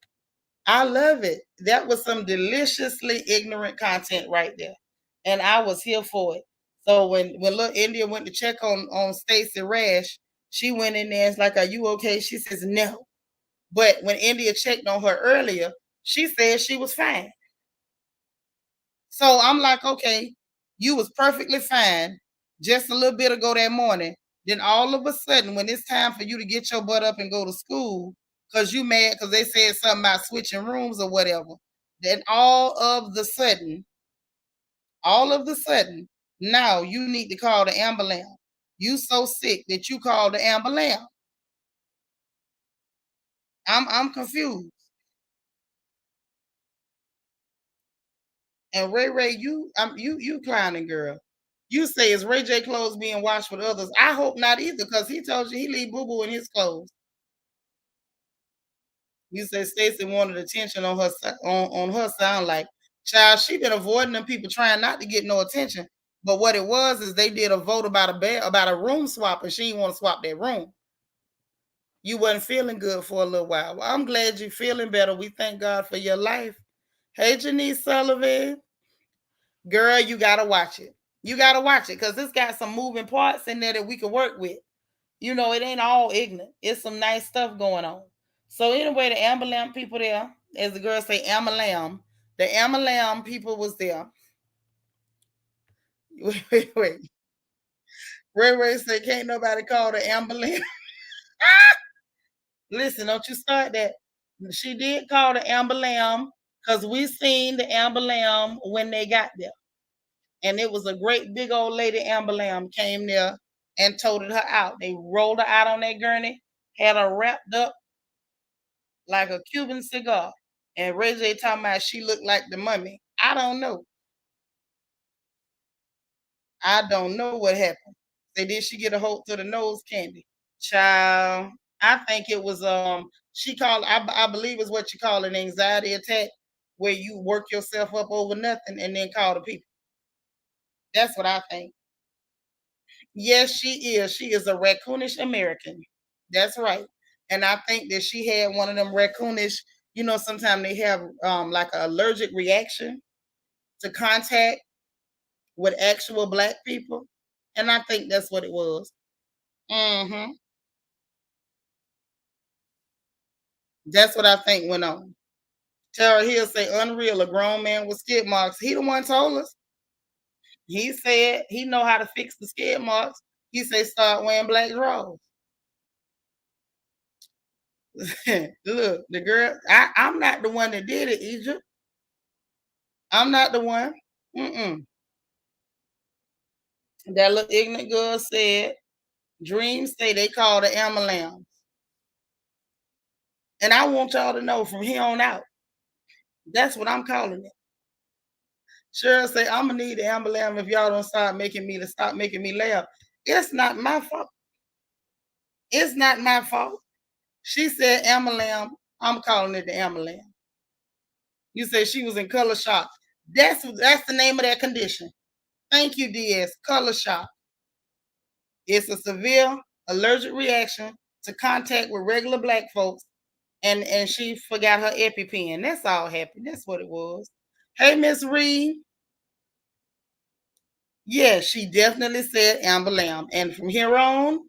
I love it. That was some deliciously ignorant content right there. And I was here for it. So when little India went to check on Stacey Rash, she went in there and was like, are you okay? She says, no. But when India checked on her earlier, she said she was fine. So I'm like, okay, you was perfectly fine just a little bit ago that morning. Then all of a sudden, when it's time for you to get your butt up and go to school, because you mad because they said something about switching rooms or whatever, then all of the sudden, now you need to call the ambulance. You so sick that you call the ambulance. I'm confused. And Ray Ray, you clowning, girl. You say is Ray J clothes being washed with others? I hope not either, because he told you he leave boo boo in his clothes. You say Stacy wanted attention on her on her sound like child. She been avoiding them people trying not to get no attention. But what it was is they did a vote about a room swap, and she didn't want to swap that room. You wasn't feeling good for a little while. Well, I'm glad you're feeling better. We thank God for your life. Hey, Janice Sullivan. Girl, you gotta watch it. You gotta watch it because it's got some moving parts in there that we can work with. It ain't all ignorant. It's some nice stuff going on. So anyway, the Amber Lamb people there, as the girls say, Amber Lamb. The Amber Lamb people was there. Wait. Ray Ray said, can't nobody call the Amber Lamb. Listen, don't you start that. She did call the Amber Lamb. Because we seen the Amber Lamb when they got there. And it was a great big old lady Amber Lamb came there and toted her out. They rolled her out on that gurney, had her wrapped up like a Cuban cigar. And Ray J talking about she looked like the mummy. I don't know. I don't know what happened. Say, did she get a hold to the nose candy? Child, I think it was she called I believe is what you call an anxiety attack, where you work yourself up over nothing and then call the people. That's what I think. Yes, she is. She is a raccoonish American. That's right. And I think that she had one of them raccoonish, sometimes they have like an allergic reaction to contact with actual black people. And I think that's what it was. Hmm. That's what I think went on. Tara Hill say unreal, a grown man with skid marks. He the one told us. He said he know how to fix the skid marks. He say start wearing black drawers. Look, the girl, I'm not the one that did it, Egypt. I'm not the one. Mm-mm. That little ignorant girl said, dreams say they call the ambulance. And I want y'all to know from here on out, that's what I'm calling it. Cheryl say, I'm gonna need the ambulance if y'all don't stop making me laugh. It's not my fault. It's not my fault. She said ambulance. I'm calling it the ambulance. You said she was in color shock. That's the name of that condition. Thank you, DS. Color shock. It's a severe allergic reaction to contact with regular black folks, and she forgot her EpiPen. That's all happened. That's what it was. Hey, Miss Reed. Yeah, she definitely said Amber Lamb. And from here on,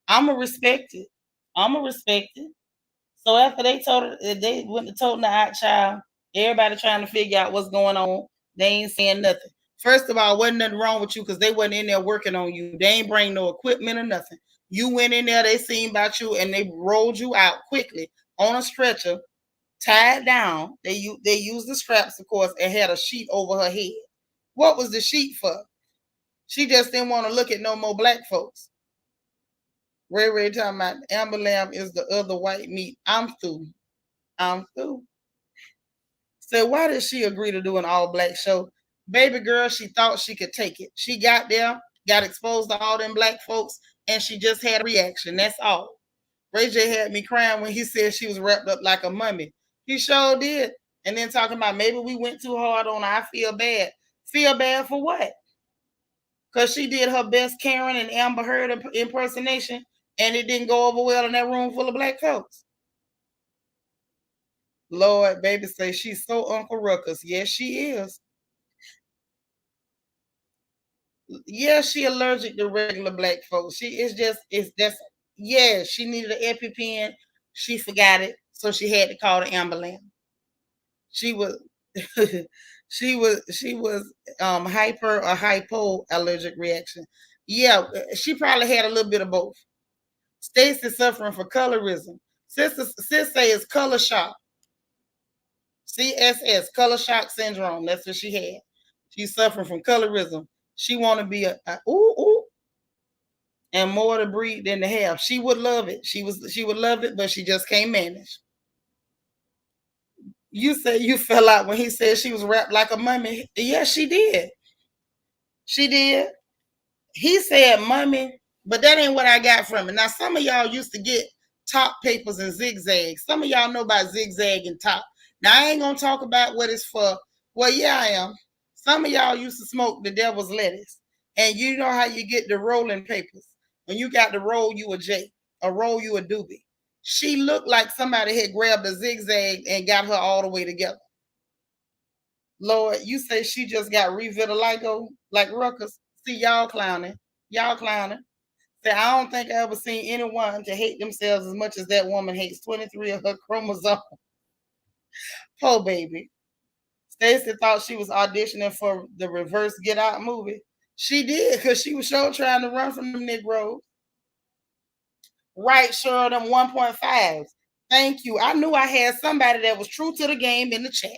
I'ma respect it. I'ma respect it. So after they told her, they went to told the out child, everybody trying to figure out what's going on. They ain't saying nothing. First of all, wasn't nothing wrong with you because they wasn't in there working on you. They ain't bring no equipment or nothing. You went in there, they seen about you, and they rolled you out quickly on a stretcher, tied down. They used the straps, of course, and had a sheet over her head. What was the sheet for? She just didn't want to look at no more black folks. Ray Ray talking about Amber Lamb is the other white meat. I'm through. I'm through. So why did she agree to do an all black show? Baby girl, she thought she could take it. She got there, got exposed to all them black folks, and she just had a reaction. That's all. Ray J had me crying when he said she was wrapped up like a mummy. He sure did. And then talking about maybe we went too hard on her. I feel bad. Feel bad for what? Because she did her best Karen and Amber Heard impersonation, and it didn't go over well in that room full of black folks. Lord, baby say she's so Uncle Ruckus. Yes, she is. Yeah, she allergic to regular black folks. It's just yeah, she needed an EpiPen. She forgot it, so she had to call the ambulance. She was she was hyper or hypo allergic reaction. Yeah, she probably had a little bit of both. Stacy suffering from colorism. Sis say it's color shock. CSS, color shock syndrome. That's what she had. She's suffering from colorism. She want to be a ooh ooh and more to breed than to have. She would love it. She would love it, but she just can't manage. You say you fell out when he said she was wrapped like a mummy. Yes, she did. She did. He said mummy, but that ain't what I got from it. Now, some of y'all used to get top papers and zigzags. Some of y'all know about zigzag and top. Now, I ain't gonna talk about what it's for. Well, yeah, I am. Some of y'all used to smoke the devil's lettuce, and you know how you get the rolling papers. When you got to roll you a J, or roll you a doobie. She looked like somebody had grabbed a zigzag and got her all the way together. Lord, you say she just got revitiligo like Ruckus. See, y'all clowning. Y'all clowning. Say, I don't think I ever seen anyone to hate themselves as much as that woman hates 23 of her chromosomes. Poor baby. Stacy thought she was auditioning for the reverse Get Out movie. She did, because she was sure trying to run from them Negroes. Right, sure, them 1.5s. Thank you. I knew I had somebody that was true to the game in the chat.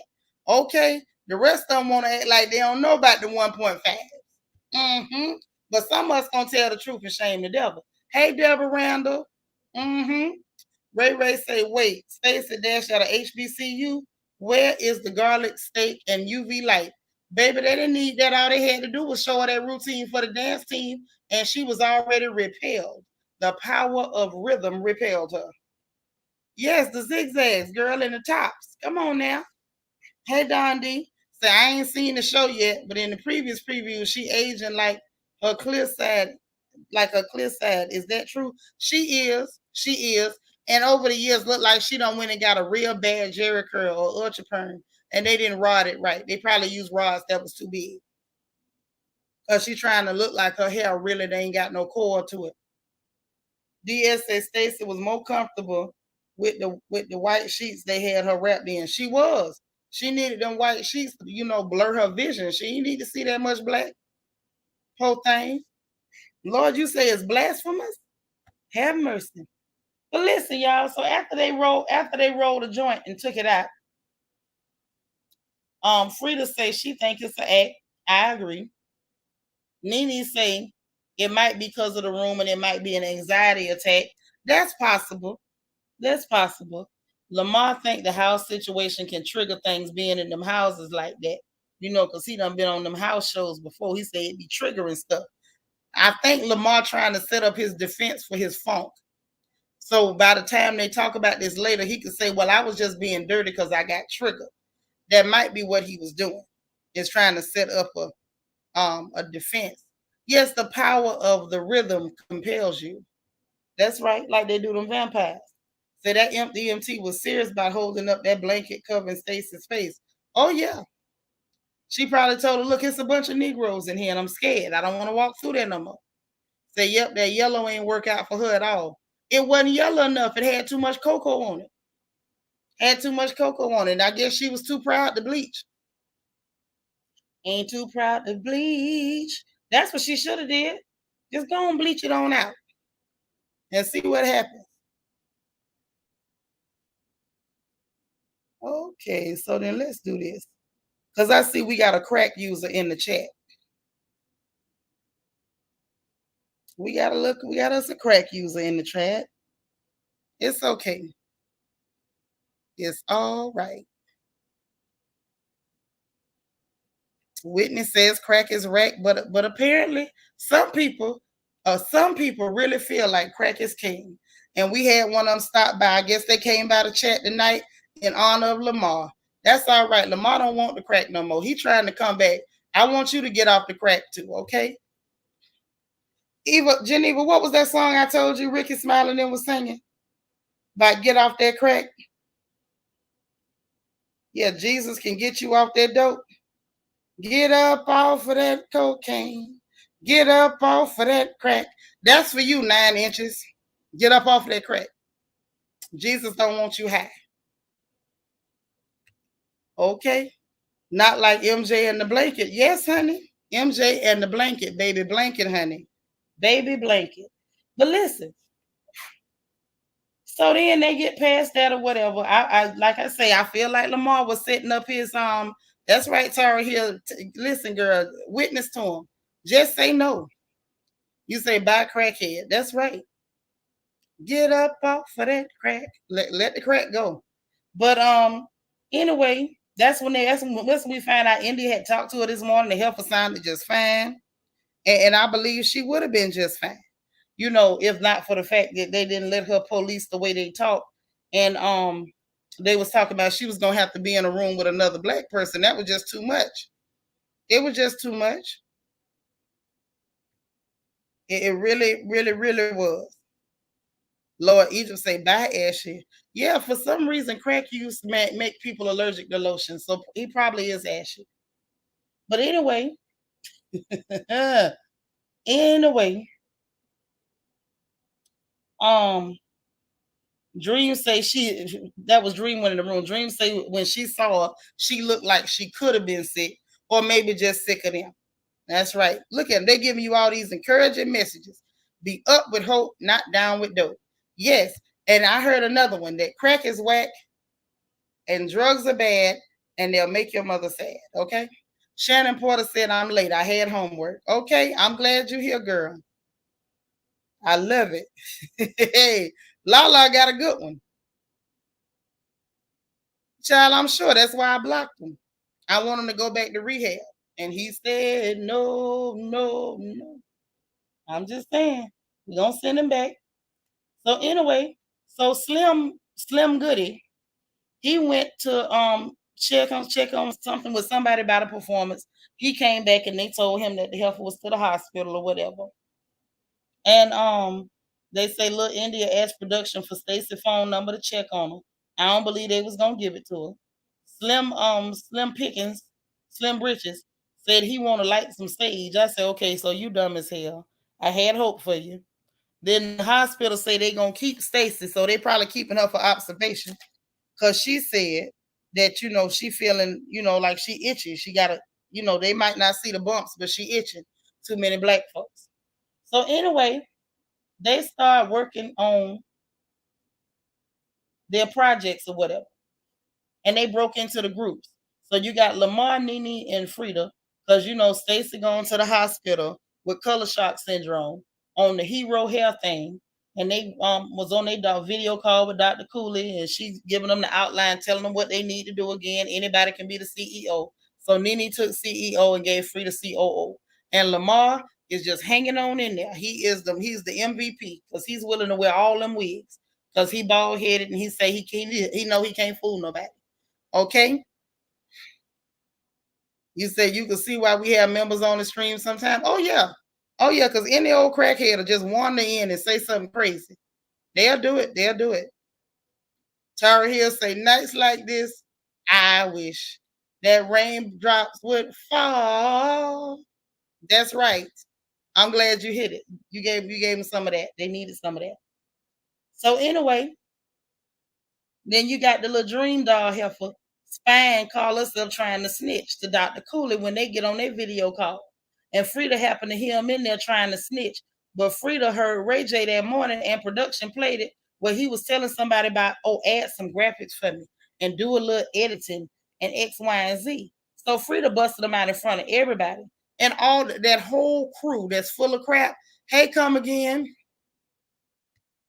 Okay, the rest of them want to act like they don't know about the 1.5. Mm-hmm. But some of us gonna tell the truth and shame the devil. Hey, Deborah Randall. Mm-hmm. Ray say, wait, Stacey Dash at a HBCU. Where is the garlic steak and UV light? Baby, they didn't need that. All they had to do was show her that routine for the dance team, and she was already repelled. The power of rhythm repelled her. Yes, the zigzags, girl, and the tops. Come on now. Hey, Dondi. So I ain't seen the show yet, but in the previous preview, she aging her clear side, like her clear side. Is that true? She is. She is. And over the years, look like she done went and got a real bad Jerry curl or ultra perm, and they didn't rod it right. They probably used rods that was too big. Cause she trying to look like her hair really they ain't got no core to it. DS said Stacy was more comfortable with the white sheets they had her wrapped in. She was. She needed them white sheets to, blur her vision. She didn't need to see that much black. Whole thing. Lord, you say it's blasphemous? Have mercy. But listen, y'all. So after they rolled the joint and took it out, Freedia say she think it's an act. I agree. Nene say it might be because of the room and it might be an anxiety attack. That's possible. That's possible. Lamar think the house situation can trigger things being in them houses like that. Because he done been on them house shows before. He said it be triggering stuff. I think Lamar trying to set up his defense for his funk. So by the time they talk about this later, he could say, well, I was just being dirty because I got triggered. That might be what he was doing. Is trying to set up a defense. Yes, the power of the rhythm compels you. That's right, like they do them vampires. So that EMT was serious about holding up that blanket covering Stacy's face. Oh, yeah. She probably told her, look, it's a bunch of Negroes in here and I'm scared. I don't want to walk through there no more. Say, yep, that yellow ain't work out for her at all. It wasn't yellow enough. It had too much cocoa on it. Had too much cocoa on it. And I guess she was too proud to bleach. Ain't too proud to bleach. That's what she should have did. Just go and bleach it on out and see what happens. Okay, so then let's do this. Because I see we got a crack user in the chat. We got us a crack user in the chat. It's okay. It's all right. Whitney says crack is rack, but apparently some people really feel like crack is king. And we had one of them stop by. I guess they came by the chat tonight in honor of Lamar. That's all right. Lamar don't want the crack no more. He trying to come back. I want you to get off the crack too, okay? Geneva, what was that song I told you Ricky Smiling and was singing? About get off that crack? Yeah, Jesus can get you off that dope. Get up off of that cocaine. Get up off of that crack. That's for you, 9 inches. Get up off of that crack. Jesus don't want you high. Okay? Not like MJ and the blanket. Yes, honey. MJ and the blanket, baby blanket, honey. Baby blanket. But listen. So then they get past that or whatever. I like I say, I feel like Lamar was setting up his That's right, Tara here. Listen, girl, witness to him. Just say no. You say bye, crackhead. That's right. Get up off of that crack. Let the crack go. But anyway, that's when we find out Indy had talked to her this morning. The health sounded just fine, and I believe she would have been just fine. If not for the fact that they didn't let her police the way they talk, and they was talking about she was gonna have to be in a room with another black person. That was just too much. It was just too much. It really, really, really was. Lord Egypt say, bye, ashy. Yeah, for some reason, crack use make people allergic to lotion. So he probably is ashy. But anyway, Dream say that was Dream went in the room. Dream say when she saw her, she looked like she could have been sick or maybe just sick of them. That's right. Look at them. They're giving you all these encouraging messages. Be up with hope, not down with dope. Yes. And I heard another one that crack is whack and drugs are bad and they'll make your mother sad. Okay. Shannon Porter said, I'm late. I had homework. Okay. I'm glad you're here, girl. I love it. Hey, Lala got a good one. Child, I'm sure that's why I blocked him. I want him to go back to rehab. And he said, no, no, no. I'm just saying, we're gonna send him back. So anyway, so Slim Goody, he went to check on something with somebody about a performance. He came back and they told him that the heifer was to the hospital or whatever. And they say little India asked production for Stacy phone number to check on her. I don't believe they was gonna give it to her. Slim Pickens, Slim Britches said he wanna light some stage. I said, okay, so you dumb as hell. I had hope for you. Then the hospital say they gonna keep Stacy, so they probably keeping her for observation. Cause she said that she feeling like she itchy. She gotta they might not see the bumps, but she itching. Too many black folks. So anyway, they start working on their projects or whatever, and they broke into the groups. So you got Lamar, Nene, and Freedia, because Stacy going to the hospital with color shock syndrome on the hero hair thing, and they was on their video call with Dr. Cooley, and she's giving them the outline, telling them what they need to do again. Anybody can be the CEO. So Nene took CEO and gave Freedia COO, and Lamar is just hanging on in there. He's the MVP because he's willing to wear all them wigs because he bald headed and he say he know he can't fool nobody. Okay. You said you can see why we have members on the stream sometimes. Oh yeah. Oh yeah, because any old crackhead will just wander in and say something crazy. They'll do it. They'll do it. Tara Hill say nights like this, I wish that raindrops would fall. That's right. I'm glad you hit it. You gave them some of that. They needed some of that. So anyway, then you got the little dream doll heifer spying call herself trying to snitch to Dr. Cooley when they get on their video call. And Freedia happened to hear him in there trying to snitch. But Freedia heard Ray J that morning and production played it where he was telling somebody about, add some graphics for me and do a little editing and X, Y, and Z. So Freedia busted them out in front of everybody. And all that whole crew that's full of crap. Hey, come again.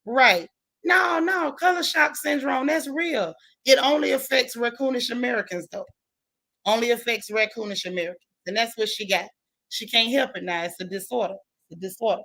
Right. No, color shock syndrome, that's real. It only affects raccoonish Americans, though. Only affects raccoonish Americans. And that's what she got. She can't help it now. It's a disorder. It's a disorder.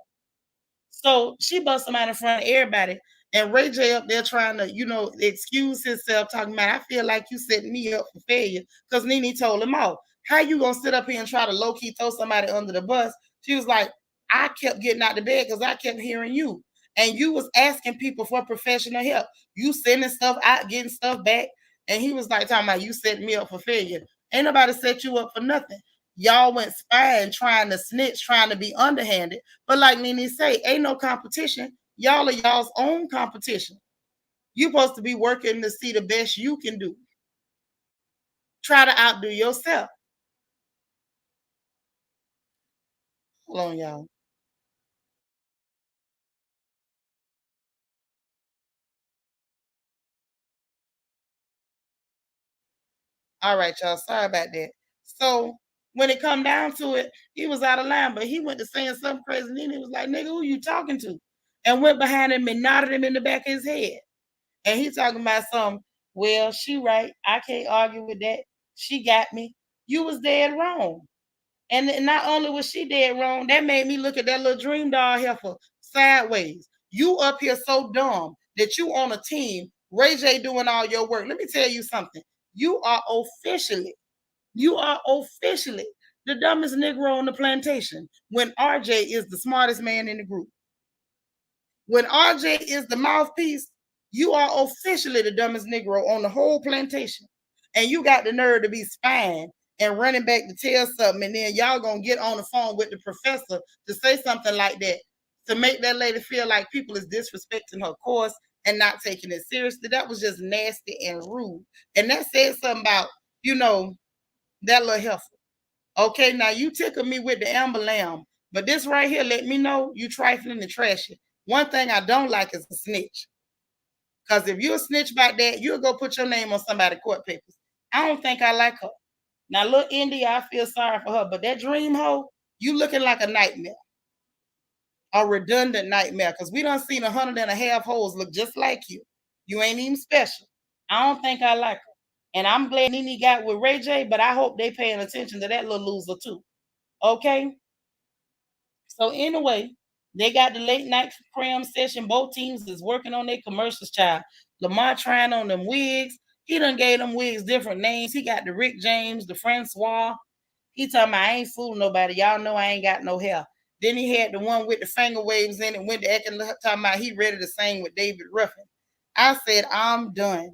So she busts him out in front of everybody. And Ray J up there trying to, excuse himself, talking about, I feel like you setting me up for failure because Nene told him off. How you going to sit up here and try to low-key throw somebody under the bus? She was like, I kept getting out of bed because I kept hearing you. And you was asking people for professional help. You sending stuff out, getting stuff back. And he was like, talking about, you setting me up for failure. Ain't nobody set you up for nothing. Y'all went spying, trying to snitch, trying to be underhanded. But like Nene say, ain't no competition. Y'all are y'all's own competition. You're supposed to be working to see the best you can do. Try to outdo yourself. Hold on, y'all. All right, y'all. Sorry about that. So when it come down to it, he was out of line, but he went to saying something crazy. And then he was like, nigga, who you talking to? And went behind him and nodded him in the back of his head. And he talking about some, well, she right. I can't argue with that. She got me. You was dead wrong. And not only was she dead wrong, that made me look at that little dream doll heifer sideways. You up here so dumb that you on a team, Ray J doing all your work. Let me tell you something. You are officially the dumbest Negro on the plantation when RJ is the smartest man in the group. When RJ is the mouthpiece, you are officially the dumbest Negro on the whole plantation. And you got the nerve to be spying and running back to tell something, and then y'all gonna get on the phone with the professor to say something like that to make that lady feel like people is disrespecting her course and not taking it seriously. That was just nasty and rude. And that said something about, that little heifer. Okay, now you tickle me with the amber lamb, but this right here let me know you trifling and trashy. One thing I don't like is a snitch. Because if you're a snitch about that, you'll go put your name on somebody's court papers. I don't think I like her. Now, little India, I feel sorry for her, but that dream hoe, you looking like a nightmare, a redundant nightmare, because we done seen 100 and a half hoes look just like you. You ain't even special. I don't think I like her. And I'm glad Nene got with Ray J, but I hope they paying attention to that little loser too. Okay? So anyway, they got the late night cram session. Both teams is working on their commercials, child. Lamar trying on them wigs. He done gave them wigs different names. He got the Rick James, the Francois. He talking about I ain't fooling nobody. Y'all know I ain't got no hair. Then he had the one with the finger waves in it, went to acting talking about he ready to sing with David Ruffin. I said, I'm done.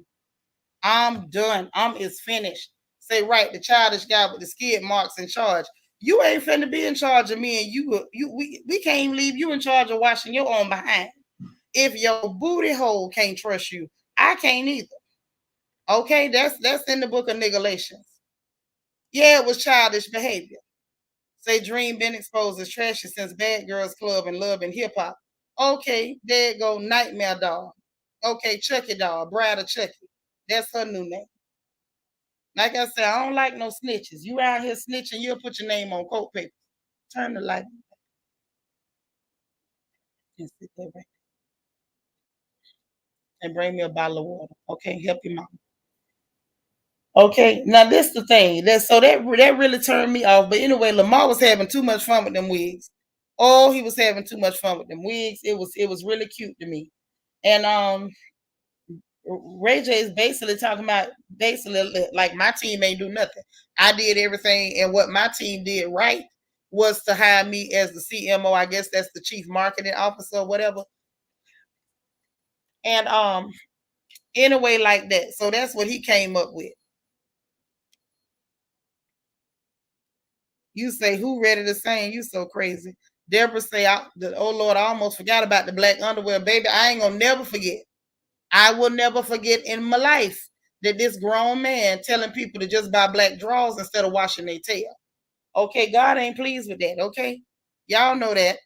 I'm done. It's finished. Say right, the childish guy with the skid marks in charge. You ain't finna be in charge of me, and we can't leave you in charge of washing your own behind. If your booty hole can't trust you, I can't either. Okay, that's in the book of Negalations. Yeah, it was childish behavior. Say Dream been exposed as trashy since Bad Girls Club and Love and Hip Hop. Okay, there go Nightmare Doll. Okay, Chucky Doll, Bride of Chucky. That's her new name. Like I said, I don't like no snitches. You out here snitching, you'll put your name on coat paper. Turn the light and sit there right and bring me a bottle of water. Okay, help your mom. Okay, now this the thing. That really turned me off. But anyway, Lamar was having too much fun with them wigs. Oh, he was having too much fun with them wigs. It was really cute to me. And Ray J is basically talking about like my team ain't do nothing. I did everything, and what my team did right was to hire me as the CMO. I guess that's the chief marketing officer or whatever. And anyway, like that. So that's what he came up with. You say who ready to sing? You so crazy. Deborah say, "Oh Lord, I almost forgot about the black underwear, baby. I ain't gonna never forget. I will never forget in my life that this grown man telling people to just buy black drawers instead of washing their tail. Okay, God ain't pleased with that. Okay, y'all know that.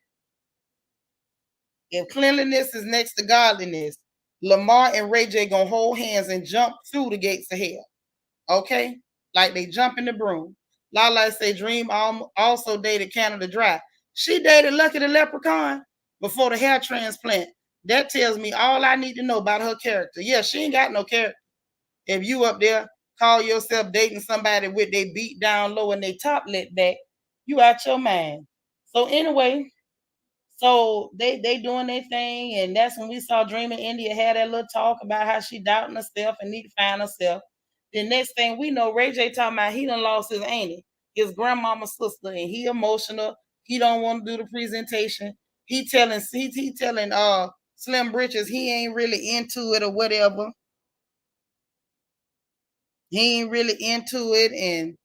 If cleanliness is next to godliness, Lamar and Ray J gonna hold hands and jump through the gates of hell. Okay, like they jump in the broom. Lala say Dream also dated Canada Dry. She dated Lucky the Leprechaun before the hair transplant. That tells me all I need to know about her character. Yeah, she ain't got no character. If you up there call yourself dating somebody with their beat down low and their top lit back, you out your mind. So anyway, so they doing their thing, and that's when we saw Dreaming India had that little talk about how she doubting herself and need to find herself. The next thing we know, Ray J talking about he done lost his auntie, his grandmama's sister, and he emotional. He don't want to do the presentation. He telling Slim Britches he ain't really into it or whatever. He ain't really into it and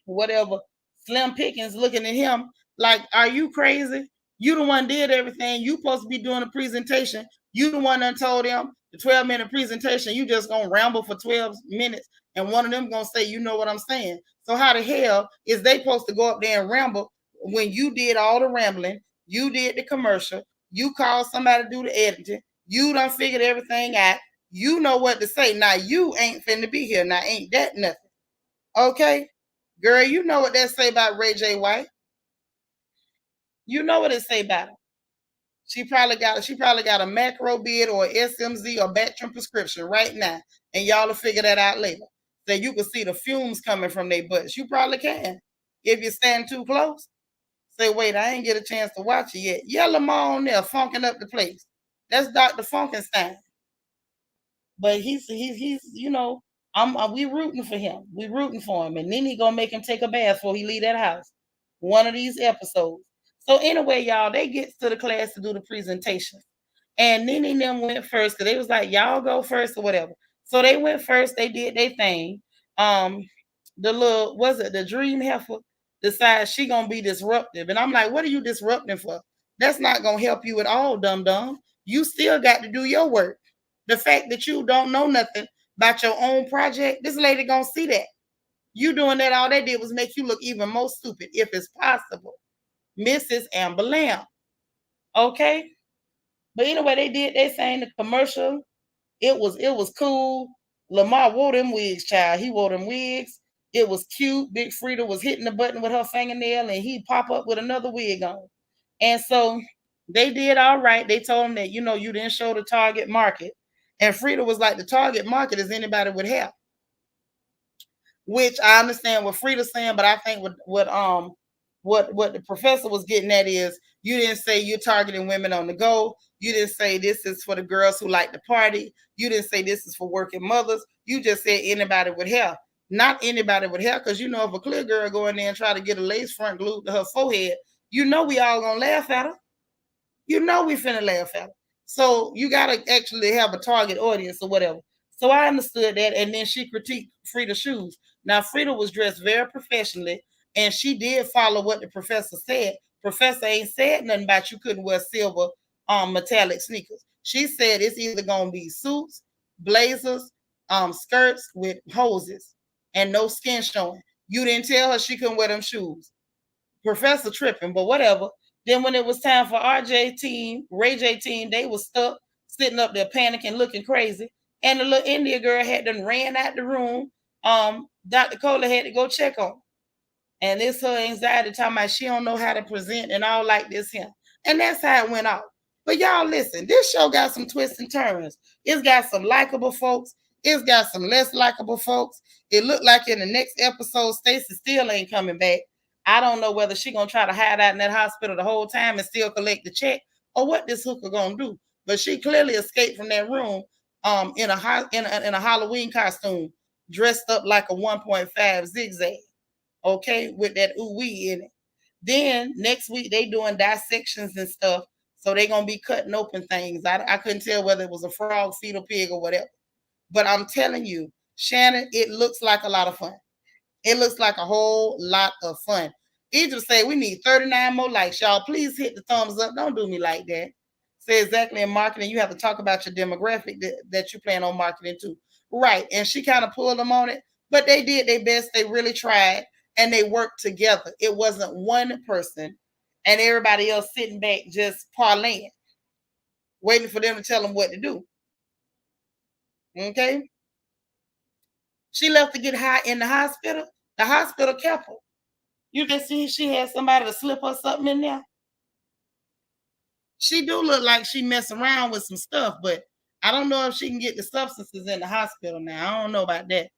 whatever. Slim Pickens looking at him like, are you crazy? You the one did everything. You supposed to be doing a presentation. You the one that told them the 12-minute presentation. You just gonna ramble for 12 minutes and one of them gonna say, you know what I'm saying. So how the hell is they supposed to go up there and ramble when you did all the rambling, you did the commercial, you called somebody to do the editing, you done figured everything out, you know what to say. Now you ain't finna be here. Now ain't that nothing. Okay? Girl, you know what that say about Ray J. White. You know what it say about him. She probably got a macro bid or a SMZ or Bactrim prescription right now, and y'all will figure that out later. So you can see the fumes coming from their butts. You probably can if you stand too close. Say, wait, I ain't get a chance to watch it yet. Yeah, Lamar on there funking up the place. That's Dr. Funkenstein. But he's we rooting for him. We rooting for him, and then he gonna make him take a bath before he leave that house. One of these episodes. So anyway, y'all, they get to the class to do the presentation, and Nene and them went first because they was like, y'all go first or whatever. So they went first. They did their thing. The dream heifer decides she gonna be disruptive, and I'm like, what are you disrupting for? That's not gonna help you at all, dum dum. You still got to do your work. The fact that you don't know nothing about your own project, this lady gonna see that. You doing that, all they did was make you look even more stupid, if it's possible. Mrs. Amber Lamb. Okay? But anyway, they did their thing, the commercial. It was cool. Lamar wore them wigs, child. He wore them wigs. It was cute. Big Freedia was hitting the button with her fingernail, and he pop up with another wig on. And so they did all right. They told him that, you didn't show the target market. And Freedia was like, the target market is anybody with hair. Which I understand what Freedia's saying, but I think what the professor was getting at is, you didn't say you're targeting women on the go. You didn't say this is for the girls who like to party. You didn't say this is for working mothers. You just said anybody with hair. Not anybody with hair, because if a clear girl go in there and try to get a lace front glued to her forehead, we all gonna laugh at her. We finna laugh at her. So you gotta actually have a target audience or whatever. So I understood that, and then she critiqued Freedia's shoes. Now Freedia was dressed very professionally, and she did follow what the professor said. Professor ain't said nothing about you couldn't wear silver metallic sneakers. She said it's either gonna be suits, blazers, skirts with hoses, and no skin showing. You didn't tell her she couldn't wear them shoes. Professor tripping, but whatever. Then when it was time for RJ team, Ray J team, they was stuck sitting up there panicking, looking crazy. And the little India girl had done ran out the room. Dr. Kohler had to go check on her. And it's her anxiety talking about she don't know how to present and all like this here. And that's how it went off. But y'all listen, this show got some twists and turns. It's got some likable folks. It's got some less likable folks. It looked like in the next episode, Stacy still ain't coming back. I don't know whether she gonna try to hide out in that hospital the whole time and still collect the check, or what this hooker gonna do. But she clearly escaped from that room in a Halloween costume, dressed up like a 1.5 zigzag, okay, with that ooh-wee in it. Then next week they doing dissections and stuff, so they gonna be cutting open things. I couldn't tell whether it was a frog, fetal pig, or whatever. But I'm telling you, Shannon, it looks like a lot of fun. It looks like a whole lot of fun. Egypt say we need 39 more likes. Y'all, please hit the thumbs up. Don't do me like that. Say exactly in marketing, you have to talk about your demographic that you plan on marketing to. Right. And she kind of pulled them on it, but they did their best. They really tried, and they worked together. It wasn't one person and everybody else sitting back just parlaying, waiting for them to tell them what to do. Okay. She left to get high in the hospital. The hospital kept her. You can see she had somebody to slip her something in there. She do look like she mess around with some stuff, but I don't know if she can get the substances in the hospital now. I don't know about that.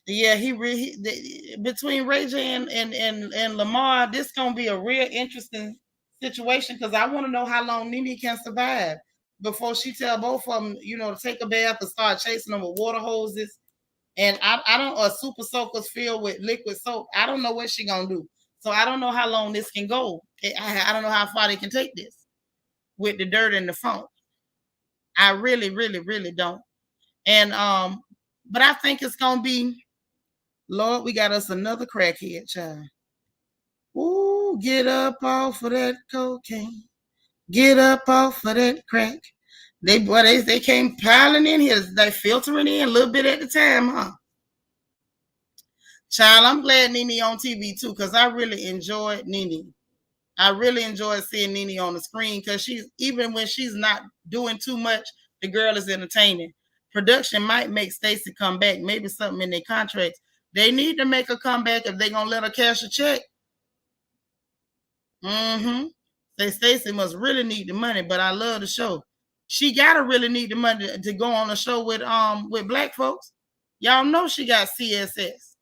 Yeah, between Ray J and Lamar, this gonna be a real interesting situation, because I want to know how long Nene can survive before she tell both of them, to take a bath and start chasing them with water hoses. And I don't, or super soakers filled with liquid soap. I don't know what she gonna do. So I don't know how long this can go. I don't know how far they can take this with the dirt and the funk. I really, really, really don't. And but I think it's gonna be, Lord, we got us another crackhead child. Ooh, get up off of that cocaine. Get up off of that crack. They came piling in here. They filtering in a little bit at the time, huh? Child, I'm glad Nene on TV too, because I really enjoyed Nene. I really enjoyed seeing Nene on the screen, because even when she's not doing too much, the girl is entertaining. Production might make Stacy come back. Maybe something in their contracts. They need to make a comeback if they're gonna let her cash a check. Say Stacy must really need the money, but I love the show. She gotta really need the money to go on a show with black folks. Y'all know she got CSS.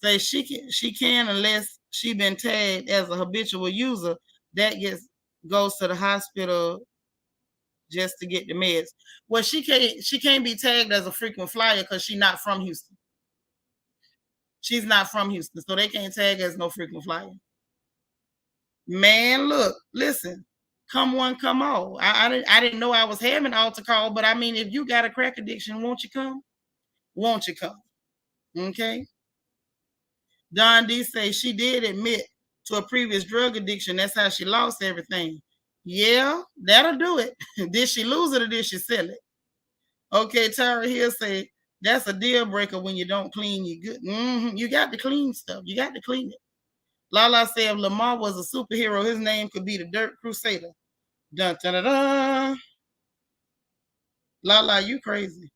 Say she can unless she been tagged as a habitual user. That goes to the hospital just to get the meds. Well, she can't be tagged as a frequent flyer because she's not from Houston. She's not from Houston, so they can't tag as no frequent flyer. Man, look, listen, come one, come all. I didn't know I was having altar call, but I mean, if you got a crack addiction, won't you come? Won't you come? Okay. Don D say she did admit to a previous drug addiction. That's how she lost everything. Yeah, that'll do it. Did she lose it or did she sell it? Okay, Tara here say that's a deal breaker when you don't clean your good. You got to clean stuff. You got to clean it. Lala said if Lamar was a superhero, his name could be the Dirt Crusader. Dun, dun, dun, dun. Lala, you crazy.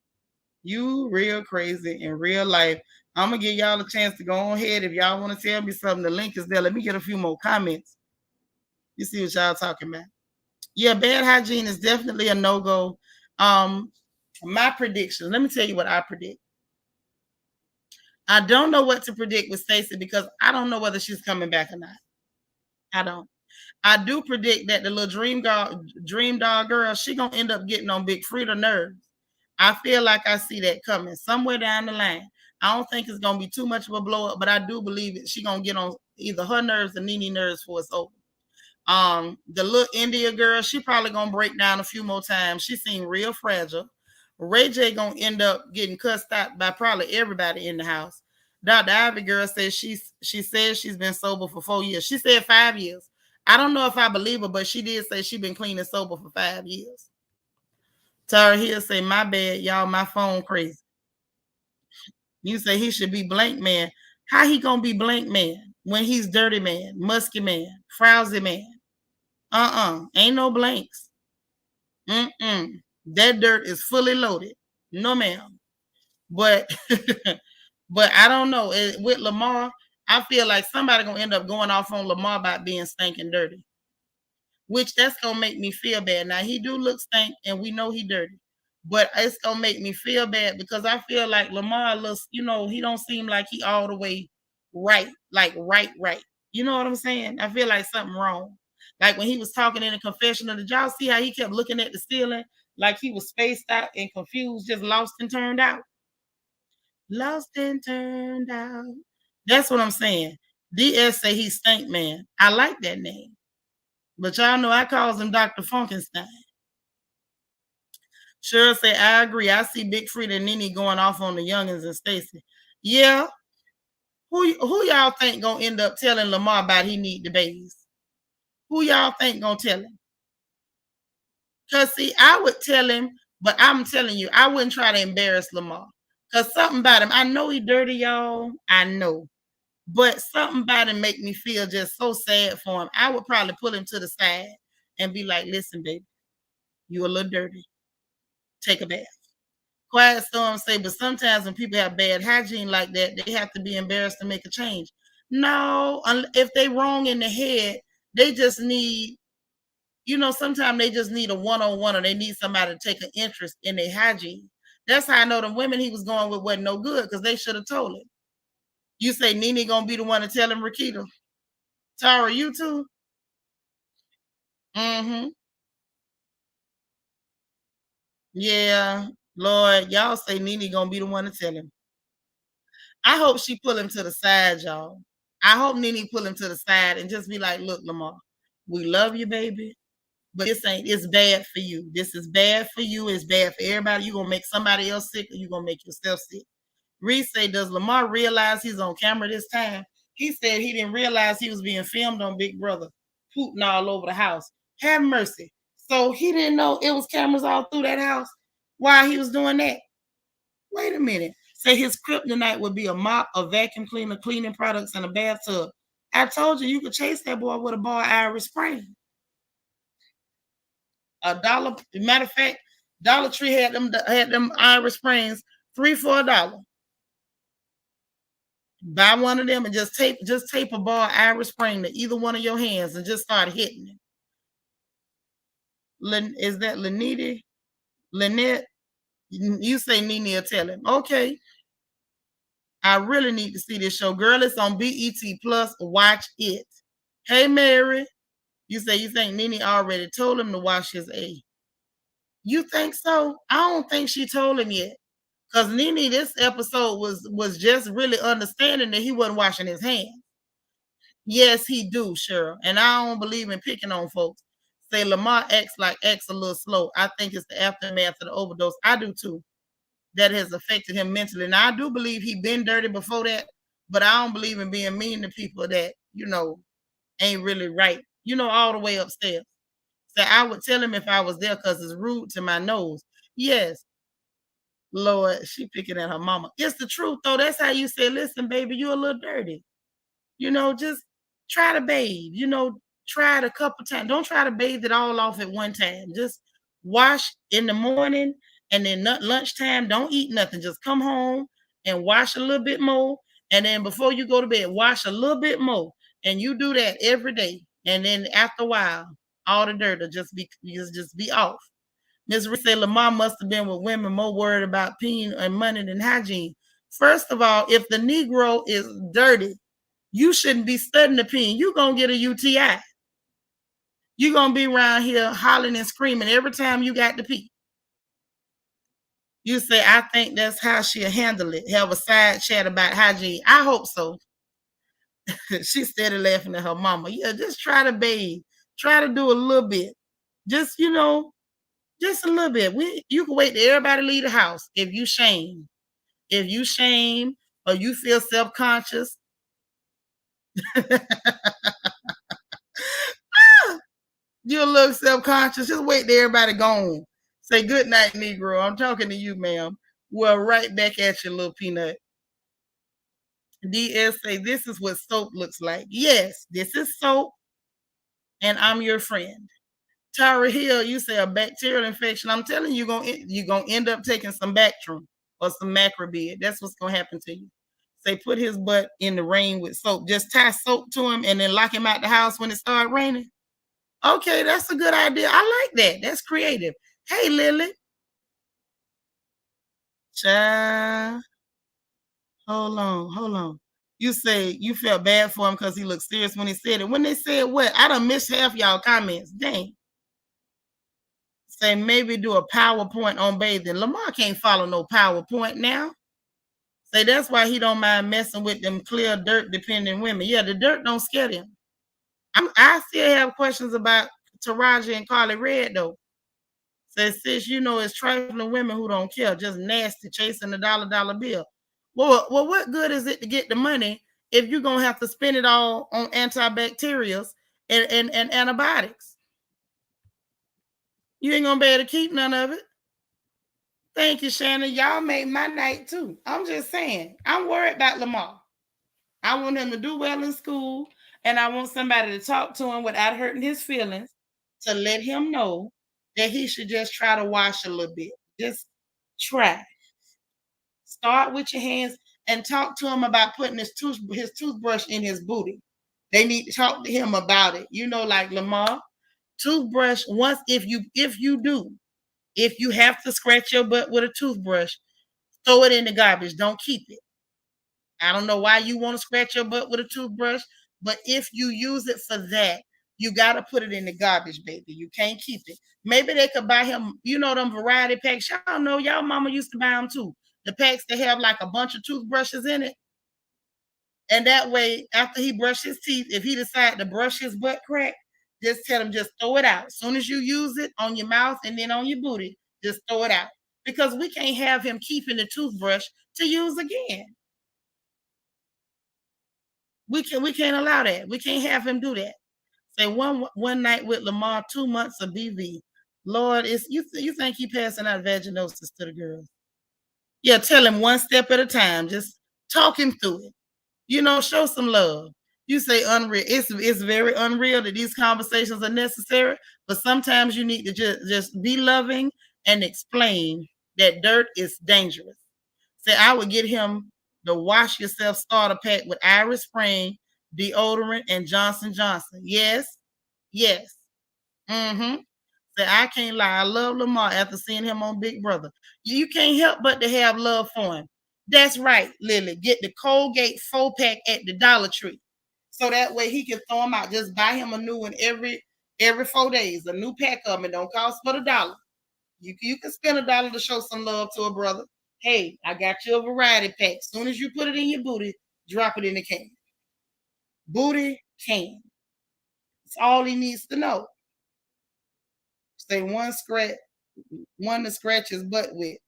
You real crazy in real life. I'm gonna give y'all a chance to go on ahead. If y'all want to tell me something, the link is there. Let me get a few more comments. You see what y'all talking about. Yeah, bad hygiene is definitely a no-go. My prediction. Let me tell you what I predict. I don't know what to predict with Stacy because I don't know whether she's coming back or not. I don't. I do predict that the little dream dog girl, she gonna end up getting on Big Freedia nerves. I feel like I see that coming somewhere down the line. I don't think it's gonna be too much of a blow up, but I do believe it. She gonna get on either her nerves or Nene nerves for it's over. The little India girl, she probably gonna break down a few more times. She seemed real fragile. Ray J gonna end up getting cussed out by probably everybody in the house. Dr. Ivy girl says she says she's been sober for 4 years. She said 5 years. I don't know if I believe her, but she did say she been clean and sober for 5 years. Tara Hill say, my bad, y'all, my phone crazy. You say he should be blank man. How he gonna be blank man when he's dirty man, musky man, frowsy man? Ain't no blanks. That dirt is fully loaded. No, ma'am. But but I don't know. With Lamar, I feel like somebody gonna end up going off on Lamar about being stinking dirty. Which that's gonna make me feel bad. Now he do look stink, and we know he dirty, but it's gonna make me feel bad because I feel like Lamar looks, he don't seem like he all the way right, like right. You know what I'm saying? I feel like something wrong. Like when he was talking in the confessional, did y'all see how he kept looking at the ceiling like he was spaced out and confused, just lost and turned out? Lost and turned out. That's what I'm saying. DS say he stink man. I like that name. But y'all know I calls him Dr. Funkenstein. Cheryl say, I agree. I see Big Freedia Nene going off on the youngins and Stacy. Yeah. Who y'all think gonna end up telling Lamar about he need the babies? Who y'all think gonna tell him? Because see, I would tell him, but I'm telling you, I wouldn't try to embarrass Lamar. Because something about him, I know he dirty, y'all. I know. But something about him make me feel just so sad for him. I would probably pull him to the side and be like, listen, baby, you a little dirty. Take a bath. Quiet Storm say, but sometimes when people have bad hygiene like that, they have to be embarrassed to make a change. No, if they wrong in the head, they just need, sometimes they just need a one-on-one or they need somebody to take an interest in their hygiene. That's how I know the women he was going with wasn't no good because they should have told him. You say Nene gonna be the one to tell him, Rakita? Tara, you too? Mm-hmm. Yeah. Lord, y'all say Nene gonna be the one to tell him. I hope she pull him to the side, y'all. I hope Nene pull him to the side and just be like, look, Lamar, we love you, baby, but it's bad for you. This is bad for you. It's bad for everybody. You're going to make somebody else sick or you're going to make yourself sick. Reese say, does Lamar realize he's on camera this time? He said he didn't realize he was being filmed on Big Brother, pooting all over the house. Have mercy. So he didn't know it was cameras all through that house while he was doing that. Wait a minute. Say his kryptonite would be a mop, a vacuum cleaner, cleaning products, and a bathtub. I told you could chase that boy with a bar Irish Spring. $1. Matter of fact, Dollar Tree had them Irish Springs 3 for $1. Buy one of them and just tape a bar Irish Spring to either one of your hands and just start hitting it. Is that Lynette? Lynette? You say Nene will tell him. Okay. I really need to see this show. Girl, it's on BET Plus. Watch it. Hey, Mary. You say you think Nene already told him to wash his A. You think so? I don't think she told him yet. Because Nene, this episode was just really understanding that he wasn't washing his hands. Yes, he do, Cheryl. And I don't believe in picking on folks. Say Lamar acts a little slow. I think it's the aftermath of the overdose. I do too. That has affected him mentally. Now, I do believe he been dirty before that, but I don't believe in being mean to people that, ain't really right, all the way upstairs. So I would tell him if I was there because it's rude to my nose. Yes, Lord, she picking at her mama. It's the truth, though. That's how you say, listen, baby, you a little dirty. Just try to bathe. Try it a couple times. Don't try to bathe it all off at one time. Just wash in the morning And then lunchtime, don't eat nothing. Just come home and wash a little bit more. And then before you go to bed, wash a little bit more. And you do that every day. And then after a while, all the dirt will just be off. Ms. Reese said Lamar must have been with women more worried about peeing and money than hygiene. First of all, if the Negro is dirty, you shouldn't be studying the peeing. You're going to get a UTI. You're going to be around here hollering and screaming every time you got to pee. You say, I think that's how she'll handle it. Have a side chat about hygiene. I hope so. She started laughing at her mama. Yeah, just try to bathe. Try to do a little bit. Just, just a little bit. You can wait till everybody leave the house. If you shame or you feel self-conscious, you're a little self-conscious. Just wait till everybody gone. Say good night, Negro. I'm talking to you, ma'am. Well, right back at you, little peanut. DS say this is what soap looks like. Yes, this is soap, and I'm your friend. Tara Hill, you say a bacterial infection. I'm telling you, you're gonna end up taking some Bactrim or some Macrobid. That's what's gonna happen to you. Say put his butt in the rain with soap. Just tie soap to him and then lock him out the house when it starts raining. Okay, that's a good idea. I like that. That's creative. Hey, Lily. Child. Hold on. You say you felt bad for him because he looked serious when he said it. When they said what? I done missed half y'all comments. Dang. Say maybe do a PowerPoint on bathing. Lamar can't follow no PowerPoint now. Say that's why he don't mind messing with them clear dirt dependent women. Yeah, the dirt don't scare them. I still have questions about Taraji and Carly Red though. Says sis, it's trifling women who don't care, just nasty, chasing the dollar bill. Well, what good is it to get the money if you're gonna have to spend it all on antibacterials and antibiotics? You ain't gonna be able to keep none of it. Thank you, Shannon. Y'all made my night too. I'm just saying, I'm worried about Lamar. I want him to do well in school, and I want somebody to talk to him without hurting his feelings to let him know that he should just try to wash a little bit. Just try. Start with your hands and talk to him about putting his toothbrush in his booty. They need to talk to him about it. Like Lamar, toothbrush, if you have to scratch your butt with a toothbrush, throw it in the garbage. Don't keep it. I don't know why you want to scratch your butt with a toothbrush, but if you use it for that, you got to put it in the garbage, baby. You can't keep it. Maybe they could buy him, them variety packs. Y'all know, y'all mama used to buy them too. The packs that have like a bunch of toothbrushes in it. And that way, after he brushed his teeth, if he decide to brush his butt crack, just tell him, just throw it out. As soon as you use it on your mouth and then on your booty, just throw it out. Because we can't have him keeping the toothbrush to use again. We can't allow that. We can't have him do that. Say one night with Lamar, 2 months of BV. Lord, you think he passing out vaginosis to the girls? Yeah, tell him one step at a time. Just talk him through it. Show some love. You say unreal. It's very unreal that these conversations are necessary, but sometimes you need to just be loving and explain that dirt is dangerous. Say I would get him the Wash Yourself starter pack with Irish Spring, deodorant, and Johnson Johnson. Yes. Mm-hmm. Say I can't lie. I love Lamar after seeing him on Big Brother. You can't help but to have love for him. That's right, Lily. Get the Colgate 4-pack at the Dollar Tree. So that way he can throw them out. Just buy him a new one every 4 days. A new pack of them. It don't cost but $1. You can spend $1 to show some love to a brother. Hey, I got you a variety pack. As soon as you put it in your booty, drop it in the can. Booty can. It's all he needs to know. Say one to scratch his butt with.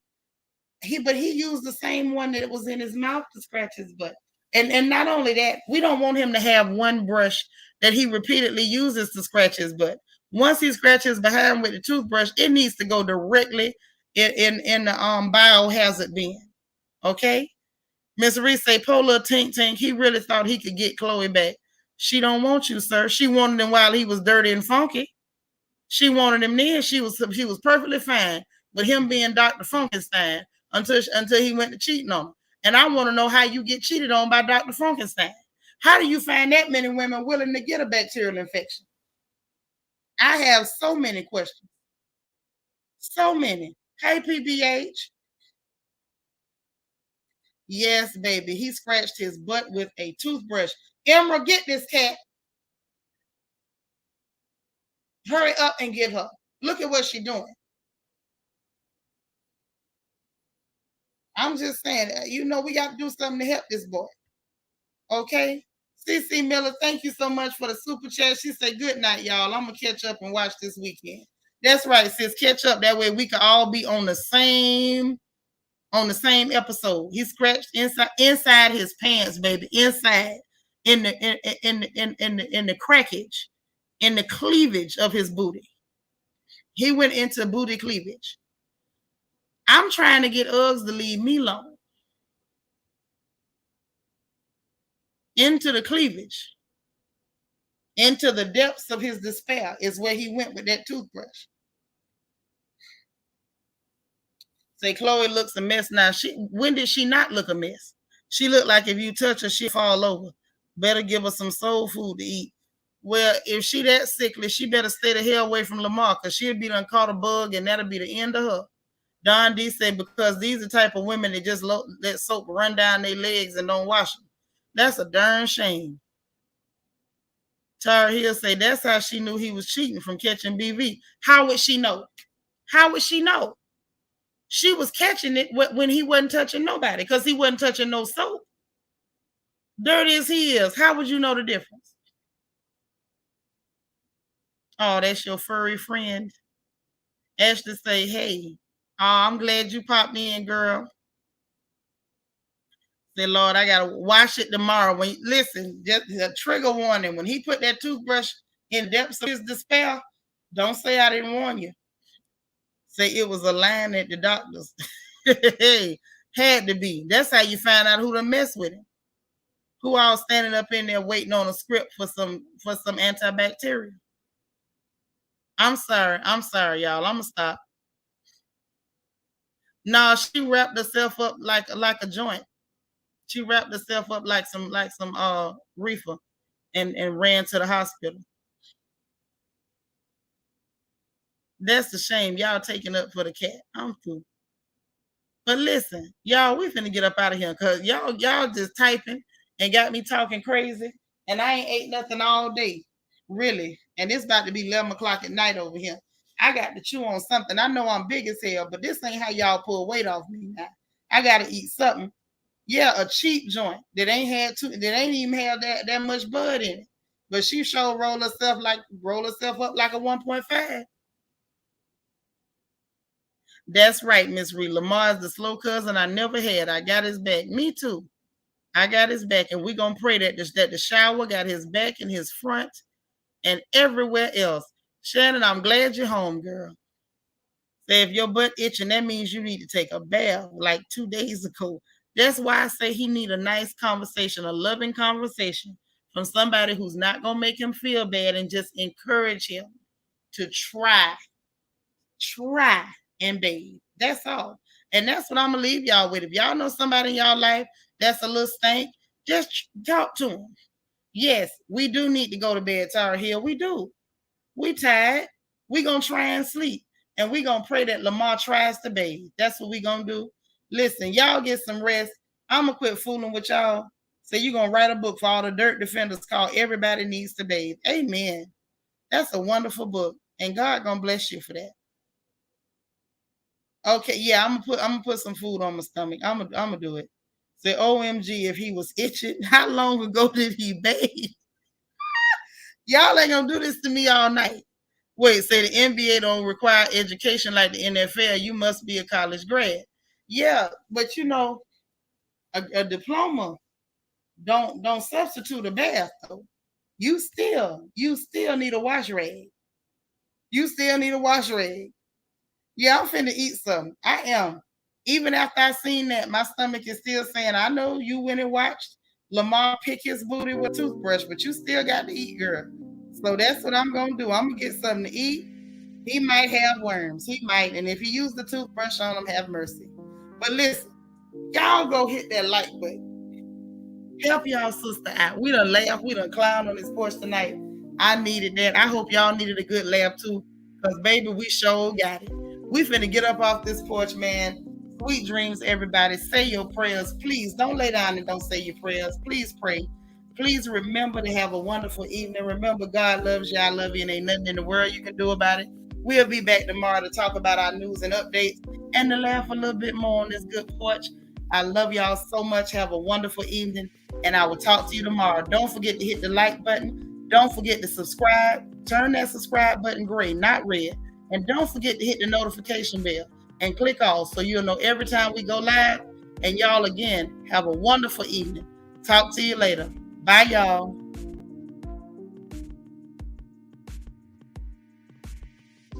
But he used the same one that was in his mouth to scratch his butt. And not only that, we don't want him to have one brush that he repeatedly uses to scratch his butt. Once he scratches behind with the toothbrush, it needs to go directly in the biohazard bin. Okay? Miss Reese say, Polar Tink, he really thought he could get Chloe back. She don't want you, sir. She wanted him while he was dirty and funky. She wanted him then. She was perfectly fine. with him being Dr. Frankenstein until he went to cheating on her. And I want to know how you get cheated on by Dr. Frankenstein. How do you find that many women willing to get a bacterial infection? I have so many questions. So many. Hey, PBH. Yes, baby. He scratched his butt with a toothbrush. Emerald, get this cat. Hurry up and get her. Look at what she's doing. I'm just saying, we got to do something to help this boy. Okay? CC Miller, thank you so much for the super chat. She said, good night, y'all. I'm going to catch up and watch this weekend. That's right, sis. Catch up. That way we can all be on the same episode. He scratched inside his pants, baby. Inside. In the crackage. In the cleavage of his booty. He went into booty cleavage. I'm trying to get Uggs to leave me alone. Into the cleavage. Into the depths of his despair is where he went with that toothbrush. Say Chloe looks a mess now. When did she not look a mess? She looked like if you touch her, she'll fall over. Better give her some soul food to eat. Well, if she that sickly, she better stay the hell away from Lamar, because she'll be done caught a bug, and that'll be the end of her. Don D said, because these are the type of women that just let soap run down their legs and don't wash them. That's a darn shame. Tara Hill say that's how she knew he was cheating, from catching BV. How would she know? How would she know? She was catching it when he wasn't touching nobody, because he wasn't touching no soap. Dirty as he is, how would you know the difference? Oh, that's your furry friend. Ashley say, hey, I'm glad you popped in, girl. Say, Lord, I gotta wash it tomorrow. Listen, just a trigger warning. When he put that toothbrush in the depths of his despair, don't say I didn't warn you. Say it was a line at the doctor's. Had to be. That's how you find out who to mess with him. Who all standing up in there waiting on a script for some antibacterial. I'm sorry, y'all. I'm gonna stop. No, she wrapped herself up like a joint. She wrapped herself up like some reefer and ran to the hospital. That's a shame. Y'all taking up for the cat. I'm through. But listen, y'all, we finna get up out of here, because y'all just typing and got me talking crazy, and I ain't ate nothing all day, really. And it's about to be 11 o'clock at night over here. I got to chew on something. I know I'm big as hell, but this ain't how y'all pull weight off me now. I got to eat something. Yeah, a cheap joint that ain't even had that much bud in it. But she sure roll herself up like a 1.5. That's right, Miss Reed. Lamar's the slow cousin I never had. I got his back. Me too. I got his back, and we're gonna pray that the shower got his back and his front and everywhere else. Shannon, I'm glad you're home, girl. Say if your butt itching, that means you need to take a bath like 2 days ago. That's why I say he need a nice conversation, a loving conversation from somebody who's not gonna make him feel bad and just encourage him to try and bathe. That's all. And that's what I'm gonna leave y'all with. If y'all know somebody in y'all life that's a little stank, just talk to them. Yes, we do need to go to bed, Tara Hill. We do. We tired. We gonna try and sleep. And we gonna pray that Lamar tries to bathe. That's what we gonna do. Listen, y'all get some rest. I'm gonna quit fooling with y'all. So you gonna write a book for all the dirt defenders called Everybody Needs to Bathe. Amen. That's a wonderful book. And God gonna bless you for that. Okay, yeah, I'm gonna put some food on my stomach. I'm gonna do it. Say, OMG, if he was itching, how long ago did he bathe? Y'all ain't gonna do this to me all night. Wait, say the NBA don't require education like the NFL. You must be a college grad. Yeah, but a diploma don't substitute a bath though. You still need a wash rag. You still need a wash rag. Yeah, I'm finna eat something. I am. Even after I seen that, my stomach is still saying, I know you went and watched Lamar pick his booty with a toothbrush, but you still got to eat, girl. So that's what I'm gonna do. I'm gonna get something to eat. He might have worms. He might. And if you use the toothbrush on him, have mercy. But listen, y'all go hit that like button. Help y'all sister out. We done laugh. We done clown on this porch tonight. I needed that. I hope y'all needed a good laugh too. Because baby, we sure got it. We finna get up off this porch, man. Sweet dreams, everybody. Say your prayers. Please don't lay down and don't say your prayers. Please pray. Please remember to have a wonderful evening. Remember, God loves you. I love you, and ain't nothing in the world you can do about it. We'll be back tomorrow to talk about our news and updates and to laugh a little bit more on this good porch. I love y'all so much. Have a wonderful evening, and I will talk to you tomorrow. Don't forget to hit the like button. Don't forget to subscribe. Turn that subscribe button gray, not red. And don't forget to hit the notification bell and click all so you'll know every time we go live. And y'all, again, have a wonderful evening. Talk to you later. Bye, y'all.